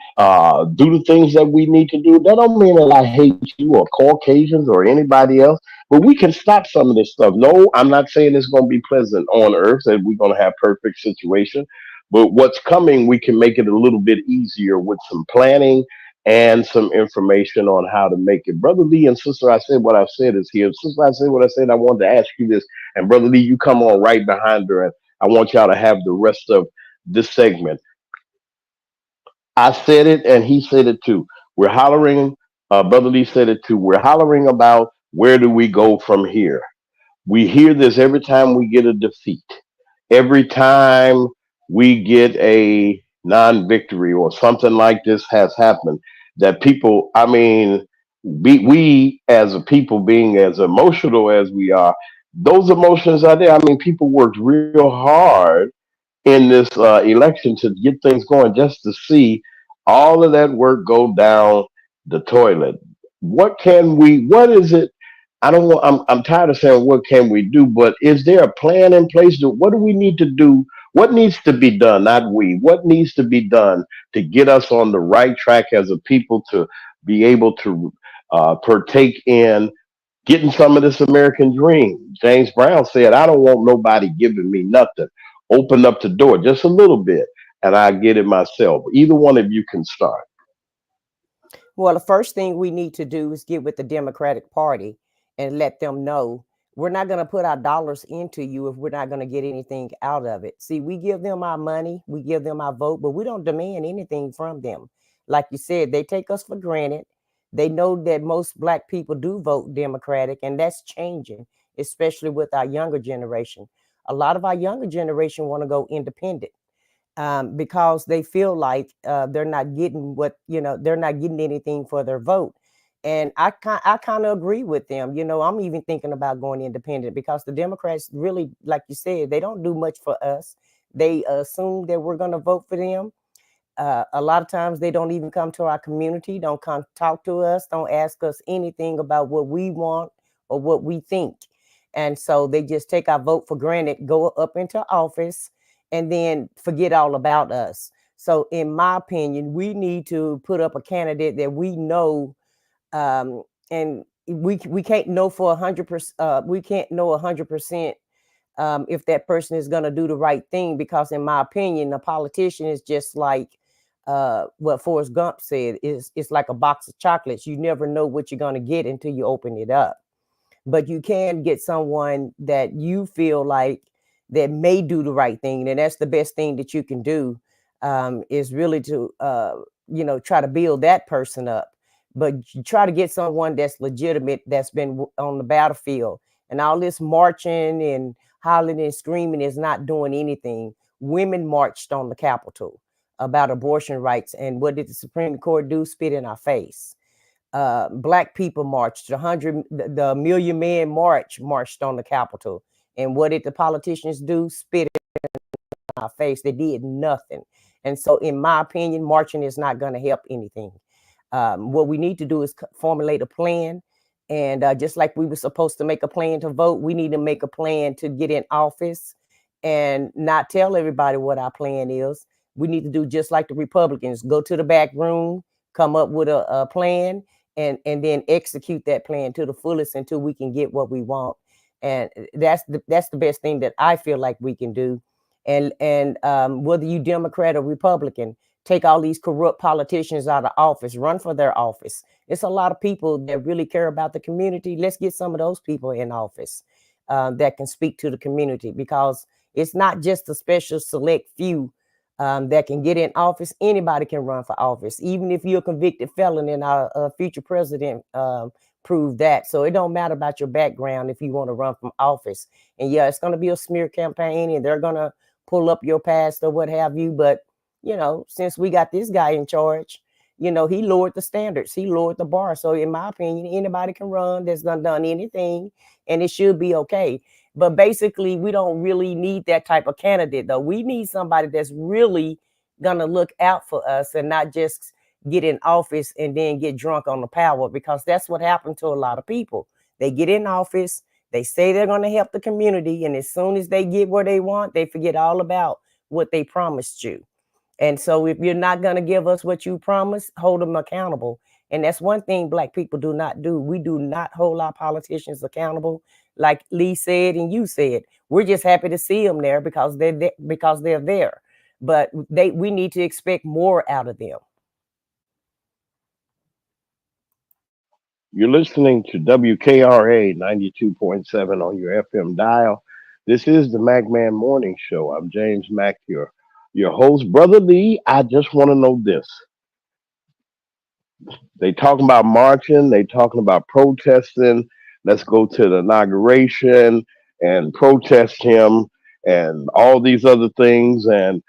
do the things that we need to do. That don't mean that I hate you or Caucasians or anybody else, but we can stop some of this stuff. No, I'm not saying it's going to be pleasant on earth and we're going to have perfect situation, but what's coming, we can make it a little bit easier with some planning and some information on how to make it. Brother Lee and Sister, I said what I said is here. Sister, I said what I said. I wanted to ask you this. And Brother Lee, you come on right behind her. And I want y'all to have the rest of this segment. I said it and he said it too. We're hollering, Brother Lee said it too. We're hollering about where do we go from here? We hear this every time we get a defeat, every time we get a non-victory or something like this has happened. That people, I mean, we as a people, being as emotional as we are, those emotions are there. I mean, people worked real hard in this election to get things going just to see all of that work go down the toilet. What is it? I don't want, I'm tired of saying what can we do, but is there a plan in place? What do we need to do? What needs to be done? Not we. What needs to be done to get us on the right track as a people to be able to partake in getting some of this American dream? James Brown said, I don't want nobody giving me nothing. Open up the door just a little bit and I get it myself. Either one of you can start. Well, the first thing we need to do is get with the Democratic Party and let them know we're not going to put our dollars into you if we're not going to get anything out of it. See, we give them our money, we give them our vote, but we don't demand anything from them. Like you said, they take us for granted. They know that most Black people do vote Democratic, and that's changing, especially with our younger generation. A lot of our younger generation want to go independent because they feel like they're not getting they're not getting anything for their vote. And I kind of agree with them. You know, I'm even thinking about going independent because the Democrats really, like you said, they don't do much for us. They assume that we're going to vote for them. A lot of times they don't even come to our community, don't come talk to us, don't ask us anything about what we want or what we think. And so they just take our vote for granted, go up into office, and then forget all about us. So, in my opinion, we need to put up a candidate that we know, and we can't know for 100%. We can't know 100% if that person is going to do the right thing, because in my opinion a politician is just like what Forrest Gump said, is it's like a box of chocolates. You never know what you're going to get until you open it up, but you can get someone that you feel like that may do the right thing, and that's the best thing that you can do, is really to try to build that person up. But you try to get someone that's legitimate, that's been on the battlefield. And all this marching and hollering and screaming is not doing anything. Women marched on the Capitol about abortion rights, and what did the Supreme Court do? Spit in our face. Black people marched. The Million Man March marched on the Capitol, and what did the politicians do? Spit in our face. They did nothing. And so, in my opinion, marching is not going to help anything. What we need to do is formulate a plan. And just like we were supposed to make a plan to vote, we need to make a plan to get in office and not tell everybody what our plan is. We need to do just like the Republicans, go to the back room, come up with a plan, and then execute that plan to the fullest until we can get what we want. And that's the best thing that I feel like we can do. And whether you Democrat or Republican, take all these corrupt politicians out of office, run for their office. It's a lot of people that really care about the community. Let's get some of those people in office that can speak to the community, because it's not just a special select few that can get in office. Anybody can run for office, even if you're a convicted felon, and our future president proved that. So it don't matter about your background if you want to run from office. And yeah, it's going to be a smear campaign, and they're going to pull up your past or what have you. But since we got this guy in charge, he lowered the standards, he lowered the bar. So in my opinion, anybody can run that's not done anything, and it should be okay. But basically, we don't really need that type of candidate, though. We need somebody that's really gonna look out for us and not just get in office and then get drunk on the power, because that's what happened to a lot of people. They get in office, they say they're gonna help the community, and as soon as they get where they want, they forget all about what they promised you. And so if you're not going to give us what you promised, hold them accountable. And that's one thing Black people do not do. We do not hold our politicians accountable. Like Lee said and you said, we're just happy to see them there because they're there. But we need to expect more out of them. You're listening to WKRA 92.7 on your FM dial. This is the MacMan Morning Show. I'm James Mack, your host. Brother Lee, I just want to know this. They talking about marching. They talking about protesting. Let's go to the inauguration and protest him and all these other things. And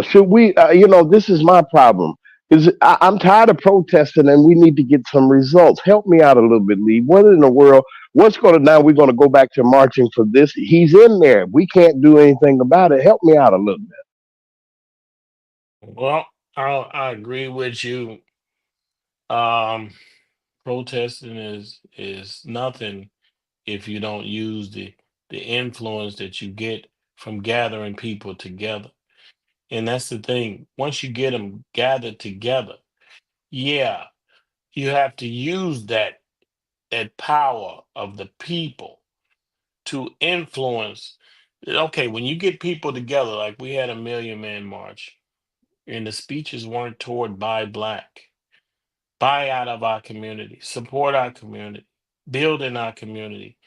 should we? This is my problem. Is I'm tired of protesting, and we need to get some results. Help me out a little bit, Lee. What in the world? What's going to now? We're going to go back to marching for this. He's in there. We can't do anything about it. Help me out a little bit. Well, I agree with you. Um, Protesting is nothing if you don't use the influence that you get from gathering people together. And that's the thing. Once you get them gathered together, yeah, you have to use that power of the people to influence. Okay, when you get people together, like we had a Million Man March, and the speeches weren't toward buy black, buy out of our community, support our community, build in our community.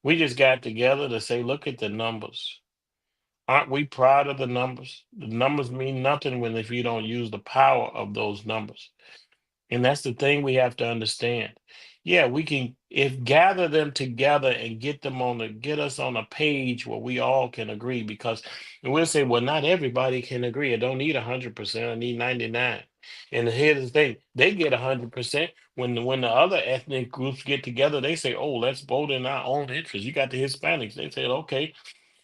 We just got together to say, look at the numbers. Aren't we proud of the numbers? The numbers mean nothing when if you don't use the power of those numbers. And that's the thing we have to understand. yeah, we can if gather them together and get us on a page where we all can agree because and we'll say, well, not everybody can agree. I don't need 100%. I need 99. And here's the thing: they get 100% when the other ethnic groups get together. They say, oh, let's vote in our own interest. You got the Hispanics. They said, okay,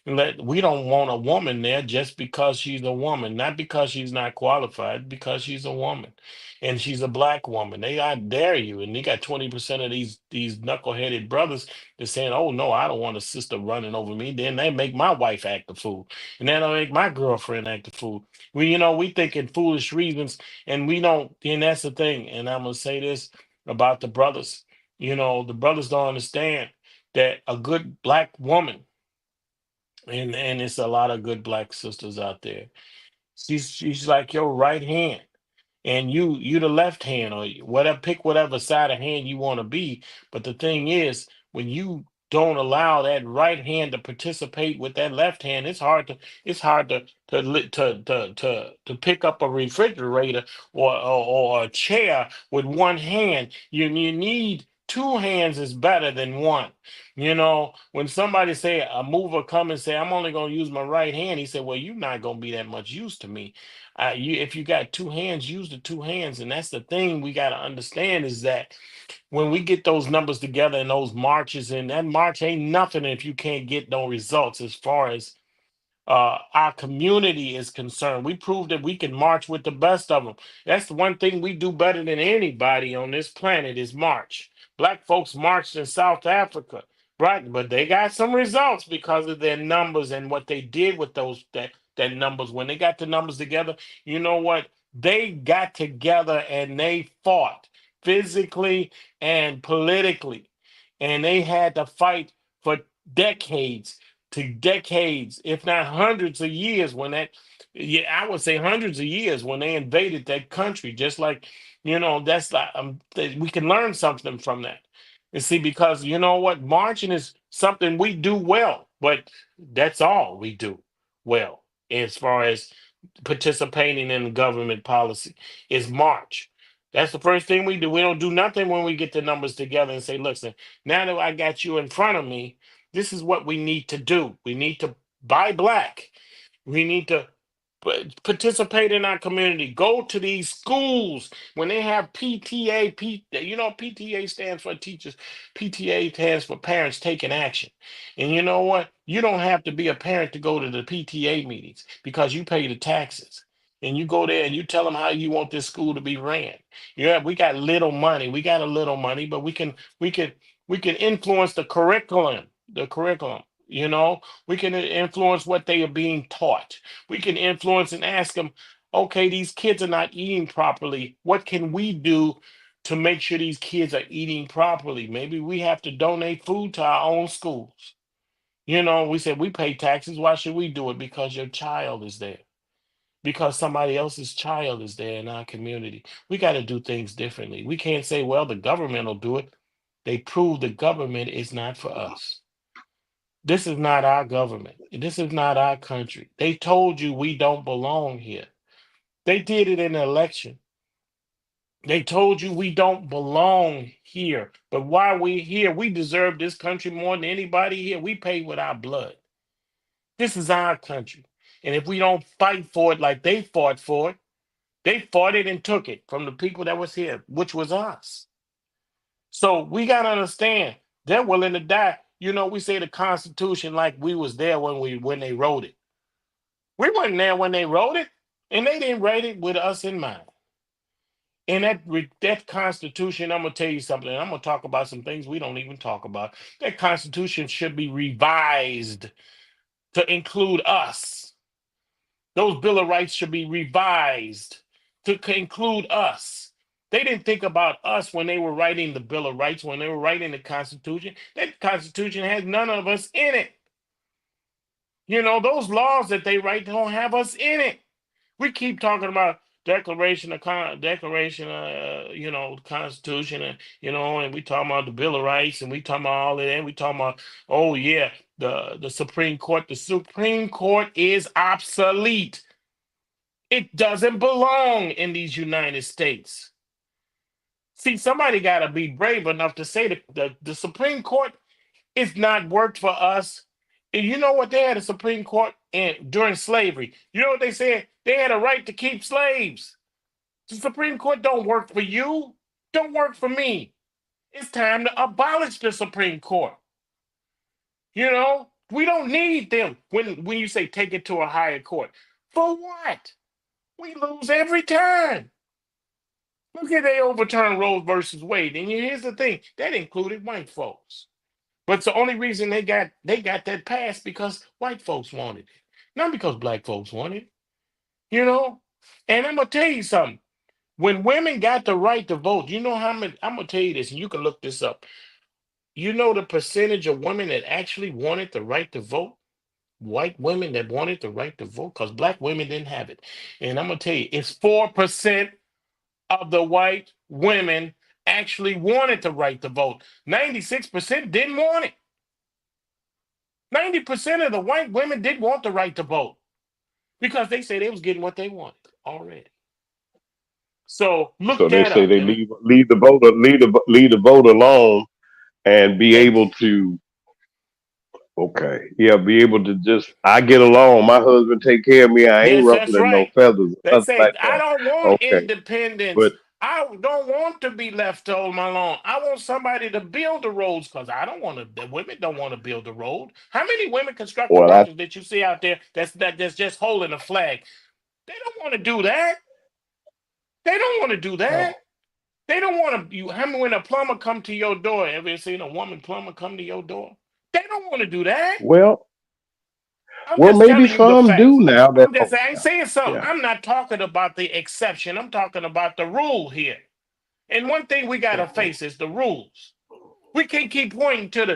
we don't want a woman there just because she's a woman, not because she's not qualified, because she's a woman and she's a black woman. They I dare you. And you got 20% of these knuckleheaded brothers that's saying, oh no, I don't want a sister running over me. Then they make my wife act the fool. And then they make my girlfriend act the fool. We think in foolish reasons and we don't, and that's the thing. And I'm gonna say this about the brothers. The brothers don't understand that a good black woman and it's a lot of good black sisters out there. She's like your right hand and you the left hand or whatever, pick whatever side of hand you want to be. But the thing is, when you don't allow that right hand to participate with that left hand, it's hard to pick up a refrigerator or a chair with one hand. You need two hands is better than one. When somebody say a mover come and say, I'm only gonna use my right hand, he said, well, you're not gonna be that much use to me. If you got two hands, use the two hands. And that's the thing we got to understand is that when we get those numbers together and those marches, and that march ain't nothing if you can't get no results as far as our community is concerned. We proved that we can march with the best of them. That's the one thing we do better than anybody on this planet is march. Black folks marched in South Africa, right? But they got some results because of their numbers and what they did with those that numbers. When they got the numbers together, you know what? They got together and they fought physically and politically, and they had to fight for decades to decades, if not hundreds of years, yeah, I would say hundreds of years when they invaded that country. Just like, that's like we can learn something from that. And see, because you know what, marching is something we do well, but that's all we do well as far as participating in government policy is march. That's the first thing we do. We don't do nothing when we get the numbers together and say, listen, now that I got you in front of me, this is what we need to do. We need to buy black. We need to participate in our community. Go to these schools when they have PTA. PTA stands for teachers. PTA stands for parents taking action. And you know what? You don't have to be a parent to go to the PTA meetings because you pay the taxes. And you go there and you tell them how you want this school to be ran. Yeah, we got little money. We got a little money, but we can influence the curriculum. The curriculum. We can influence what they are being taught. We can influence and ask them, okay, these kids are not eating properly. What can we do to make sure these kids are eating properly? Maybe we have to donate food to our own schools. We said we pay taxes. Why should we do it? Because your child is there. Because somebody else's child is there in our community. We got to do things differently. We can't say, well, the government will do it. They prove the government is not for us. This is not our government. This is not our country. They told you we don't belong here. They did it in the election. They told you we don't belong here. But while we're here, we deserve this country more than anybody here. We pay with our blood. This is our country. And if we don't fight for it like they fought for it, they fought it and took it from the people that was here, which was us. So we got to understand they're willing to die. We say the Constitution like we was there when they wrote it. We wasn't there when they wrote it, and they didn't write it with us in mind. And that Constitution, I'm gonna tell you something. I'm gonna talk about some things we don't even talk about. That Constitution should be revised to include us. Those Bill of Rights should be revised to include us. They didn't think about us when they were writing the Bill of Rights, when they were writing the Constitution. That Constitution has none of us in it. Those laws that they write don't have us in it. We keep talking about Constitution, and we talking about the Bill of Rights, and we talking about all of that. And we talking about, oh yeah, the Supreme Court. The Supreme Court is obsolete. It doesn't belong in these United States. See, somebody got to be brave enough to say that the Supreme Court is not worked for us. And you know what? They had a Supreme Court during slavery. You know what they said? They had a right to keep slaves. The Supreme Court don't work for you. Don't work for me. It's time to abolish the Supreme Court. You know, we don't need them. When you say take it to a higher court, for what? We lose every time. Look at they overturn Roe versus Wade, and here's the thing: that included white folks. But it's the only reason they got that passed because white folks wanted it, not because black folks wanted it. You know, and I'm gonna tell you something. When women got the right to vote, you know how many? I'm gonna tell you this, and you can look this up. You know the percentage of women that actually wanted the right to vote? White women that wanted the right to vote, because black women didn't have it. And I'm gonna tell you, it's 4% of the white women actually wanted the right to vote. 96% didn't want it. 90% of the white women did want the right to vote because they say they was getting what they wanted already. So So look they that say up. they And leave the vote alone and be able ex- to yeah, be able to just I get along. My husband take care of me. I ain't that's ruffling no right. feathers or They nothing say like I that. don't want Okay, independence. but I don't want to be left all my lawn. I want somebody to build the roads because I don't want to. The women don't want to build the road. How many women construction well, workers that you see out there that's just holding a flag? They don't want to do that. They don't want to do that. They don't want to. How many when a plumber come to your door? Ever seen a woman plumber come to your door? They don't want to do that. well, I'm well, just maybe telling you the some do facts. now. That I'm just I ain't saying something. yeah, I'm not talking about the exception. I'm talking about the rule here. And one thing we gotta mhm. face is the rules. We can't keep pointing to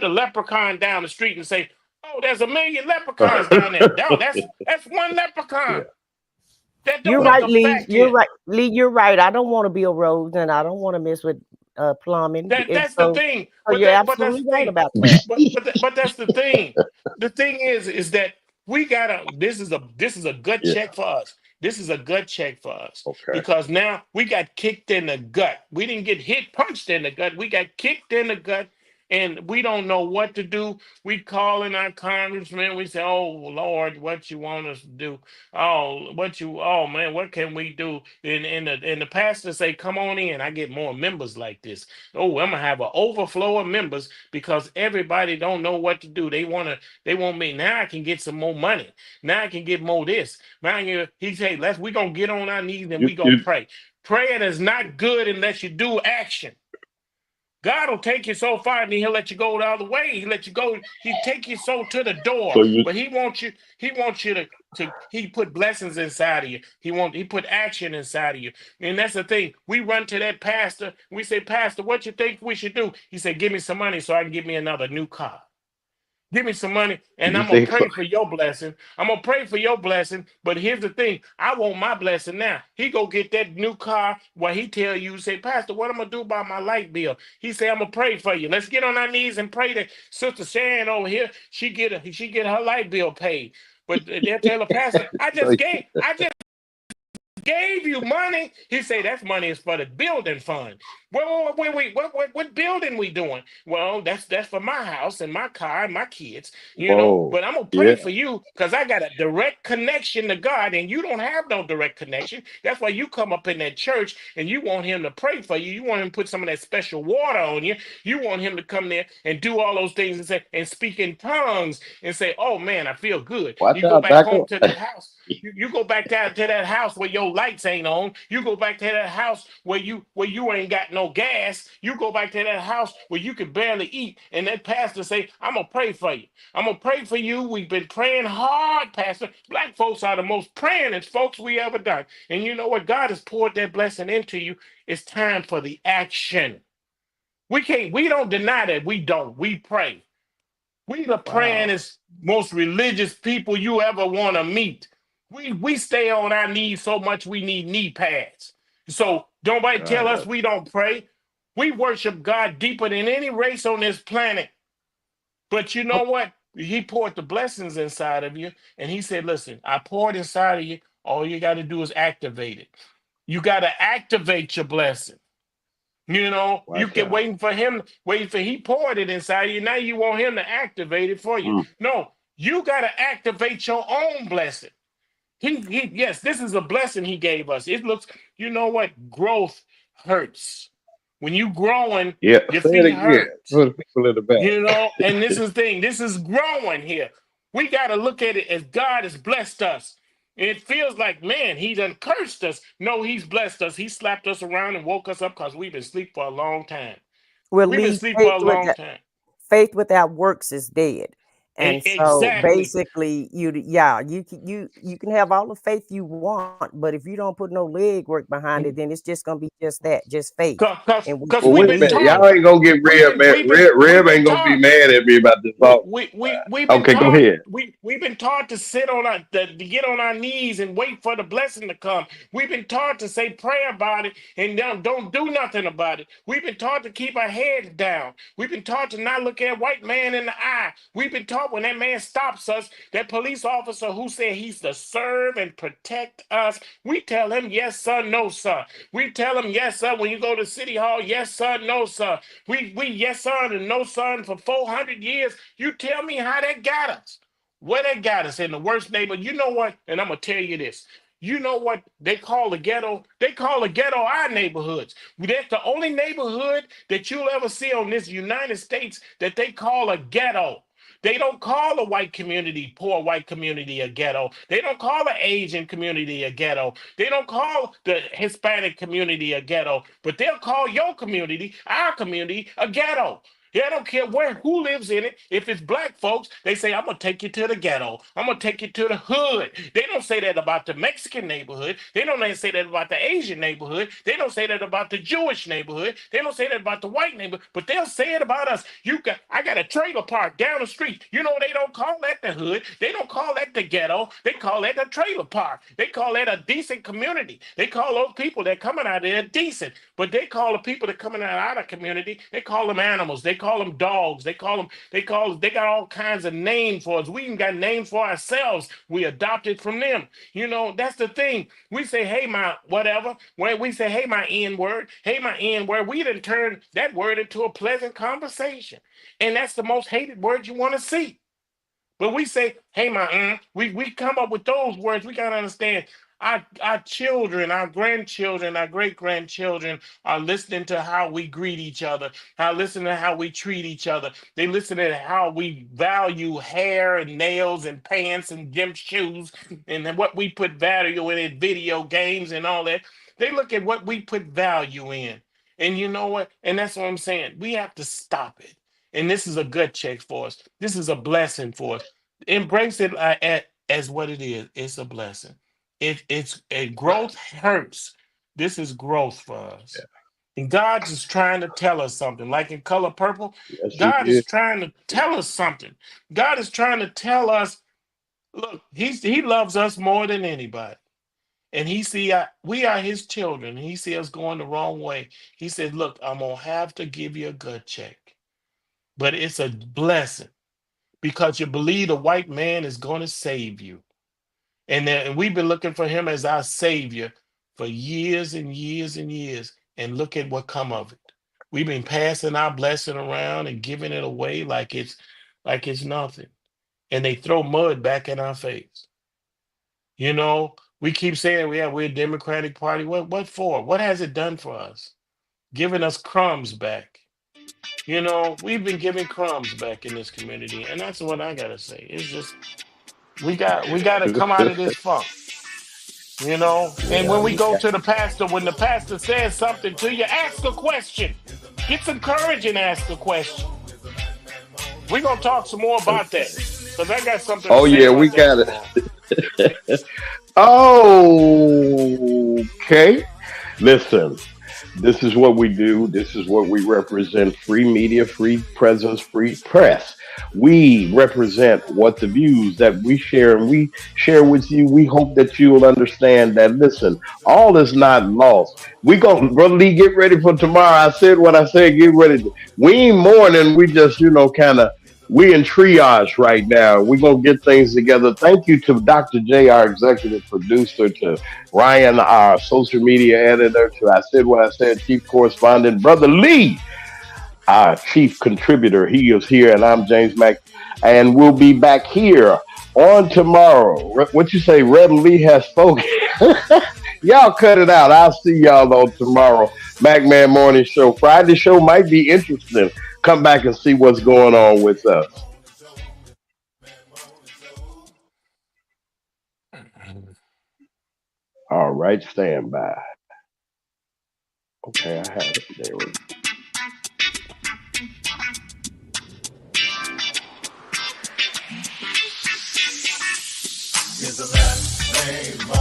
the leprechaun down the street and say, "Oh, there's a million leprechauns down there." No, that's one leprechaun. Yeah. That You're don't make right, a Lee. fact You're here. right, Lee. You're right. I don't want to build roads, and I don't want to mess with plumbing. And That's the so, thing. so you're But that's absolutely the right thing. about that. But that's the thing. The thing is that we gotta. This is a gut Yeah. check for us. This is a gut check for us Okay. because now we got kicked in the gut. We didn't get hit, punched in the gut. We got kicked in the gut, and we don't know what to do. We calling our congressman. We say, "Oh Lord, what you want us to do? Oh, oh man, what can we do?" And the pastor say, "Come on in." I get more members like this. Oh, I'm gonna have an overflow of members because everybody don't know what to do. They want me now. I can get some more money. Now I can get more this. Now he say, we gonna get on our knees and You, we gonna you, pray. Praying is not good unless you do action. God will take you so far and he'll let you go the other way. He let you go. He take you so to the door, so you but he wants you he put blessings inside of you. He put action inside of you. And that's the thing. We run to that pastor. We say, "Pastor, what you think we should do?" He said, "Give me some money so I can get me another new car. Give me some money and you I'm gonna think so? pray for your blessing. I'm gonna pray for your blessing. But here's the thing: I want my blessing now." He go get that new car. Where he tell you, say, "Pastor, what I'm gonna do about my light bill?" He say, "I'm gonna pray for you. Let's get on our knees and pray that Sister Sharon over here she get her light bill paid." But they'll tell the pastor, So I just gave you money." He say that's money is for the building fund. Well, what building we doing? Well, that's for my house and my car and my kids, whoa, But I'm gonna pray yeah. for you because I got a direct connection to God, and you don't have no direct connection. That's why you come up in that church and you want him to pray for you. You want him to put some of that special water on you. You want him to come there and do all those things and say and speak in tongues and say, "Oh man, I feel good." Watch You go out, back back home up. to that house. You go back down to that house where your lights ain't on. You go back to that house where you ain't got no gas. You go back to that house where you can barely eat. And that pastor say, "I'm gonna pray for you. I'm gonna pray for you. We've been praying hard, Pastor." Black folks are the most praying folks we ever done. And you know what? God has poured that blessing into you. It's time for the action. We don't deny that. We don't. We pray. We the Wow. prayingest, most religious people you ever want to meet. We stay on our knees so much we need knee pads. So don't nobody God, tell us we don't pray. We worship God deeper than any race on this planet. But you know what? He poured the blessings inside of you, and he said, "Listen, I poured inside of you. All you got to do is activate it. You got to activate your blessing." You know, you Watch get out. waiting for he poured it inside you. Now you want him to activate it for you. Mm. No, you got to activate your own blessing. Yes, this is a blessing he gave us. It looks, you know what? Growth hurts. When you growing, Yeah, your say it feet again hurt. for the people in the back. You know, and this is the thing. This is growing here. We got to look at it as God has blessed us. And it feels like, man, he done cursed us. No, he's blessed us. He slapped us around and woke us up because we've been asleep for a long time. Will We've been leave asleep faith for a with long time. faith without works is dead. And so Exactly. basically yeah, you can have all the faith you want, but if you don't put no leg work behind it, then it's just gonna be just that, just faith. And we Because Well, we've wait a been minute. taught. Y'all ain't gonna get Reb We've been ain't gonna be taught. mad at me about this we, talk. we've been Okay, go taught ahead. we've been taught to sit on to get on our knees and wait for the blessing to come. We've been taught to say pray about it and don't do nothing about it. We've been taught to keep our heads down. We've been taught to not look at white man in the eye. We've been taught when that man stops us, that police officer who said he's to serve and protect us, we tell him yes sir, no sir. We tell him yes sir when you go to city hall, yes sir, no sir. We yes sir and no sir for 400 years. You tell me how that got us. Where that got us in the worst neighborhood. You know what? And I'm gonna tell you this. You know what they call the ghetto? They call the ghetto our neighborhoods. That's the only neighborhood that you'll ever see on this United States that they call a ghetto. They don't call a white community, poor white community, a ghetto. They don't call the Asian community a ghetto. They don't call the Hispanic community a ghetto, but they'll call your community, our community, a ghetto. Yeah, I don't care who lives in it. If it's black folks, they say, I'm gonna take you to the ghetto. I'm gonna take you to the hood. They don't say that about the Mexican neighborhood. They don't say that about the Asian neighborhood. They don't say that about the Jewish neighborhood. They don't say that about the white neighborhood, but they'll say it about us. I got a trailer park down the street. You know, they don't call that the hood. They don't call that the ghetto. They call that a trailer park. They call that a decent community. They call those people that coming out there decent, but they call the people that coming out of community, they call them animals. They call them dogs. They got all kinds of names for us. We even got names for ourselves. We adopted from them. You know, that's the thing. We say, hey, my whatever. When we say, hey, my N word, hey, my N word, we done turn that word into a pleasant conversation. And that's the most hated word you want to see. But we say, hey, my we come up with those words. We gotta understand our children, our grandchildren, our great grandchildren are listening to how we greet each other, how listening to how we treat each other. They listen to how we value hair and nails and pants and gym shoes and then what we put value in it, video games and all that. They look at what we put value in. And you know what? And that's what I'm saying. We have to stop it. And this is a gut check for us. This is a blessing for us. Embrace it as what it is. It's a blessing. It's a growth hurts. This is growth for us. And God is trying to tell us something. Like in Color Purple, Yes, he God is did. trying to tell us something. God is trying to tell us, look, he loves us more than anybody. And he see we are his children. He see us going the wrong way. He said, look, I'm gonna have to give you a gut check. But it's a blessing because you believe the white man is going to save you. And we've been looking for him as our savior for years and years and years. And look at what come of it. We've been passing our blessing around and giving it away like it's nothing. And they throw mud back in our face. You know, we keep saying we're a Democratic Party. What for? What has it done for us? Giving us crumbs back. You know, we've been giving crumbs back in this community, and that's what I gotta say. It's just we got to come out of this funk, you know. And Yeah, when we we go got to the pastor, when the pastor says something to you, ask a question. Get some courage and ask a question. We're gonna talk some more about that because I got something to Oh say yeah, we about that got some it. more. Okay. Listen, this is what we do. This is what we represent: free media, free presence, free press. We represent what the views that we share and we share with you. We hope that you will understand that, listen, all is not lost. We go, Brother Lee, get ready for tomorrow. I said what I said, get ready. We ain't mourning. We just, kind of We in triage right now. We're gonna get things together. Thank you to Dr. J, our executive producer, to Ryan, our social media editor, to I Said What I Said, chief correspondent, Brother Lee, our chief contributor. He is here, and I'm James Mack, and we'll be back here on tomorrow. What you say, Reverend Lee has spoken. Y'all cut it out. I'll see y'all on tomorrow. Mac Man Morning Show. Friday show might be interesting. Come back and see what's going on with us. All right, stand by. Okay, I have it. There we go. Is the Mac Man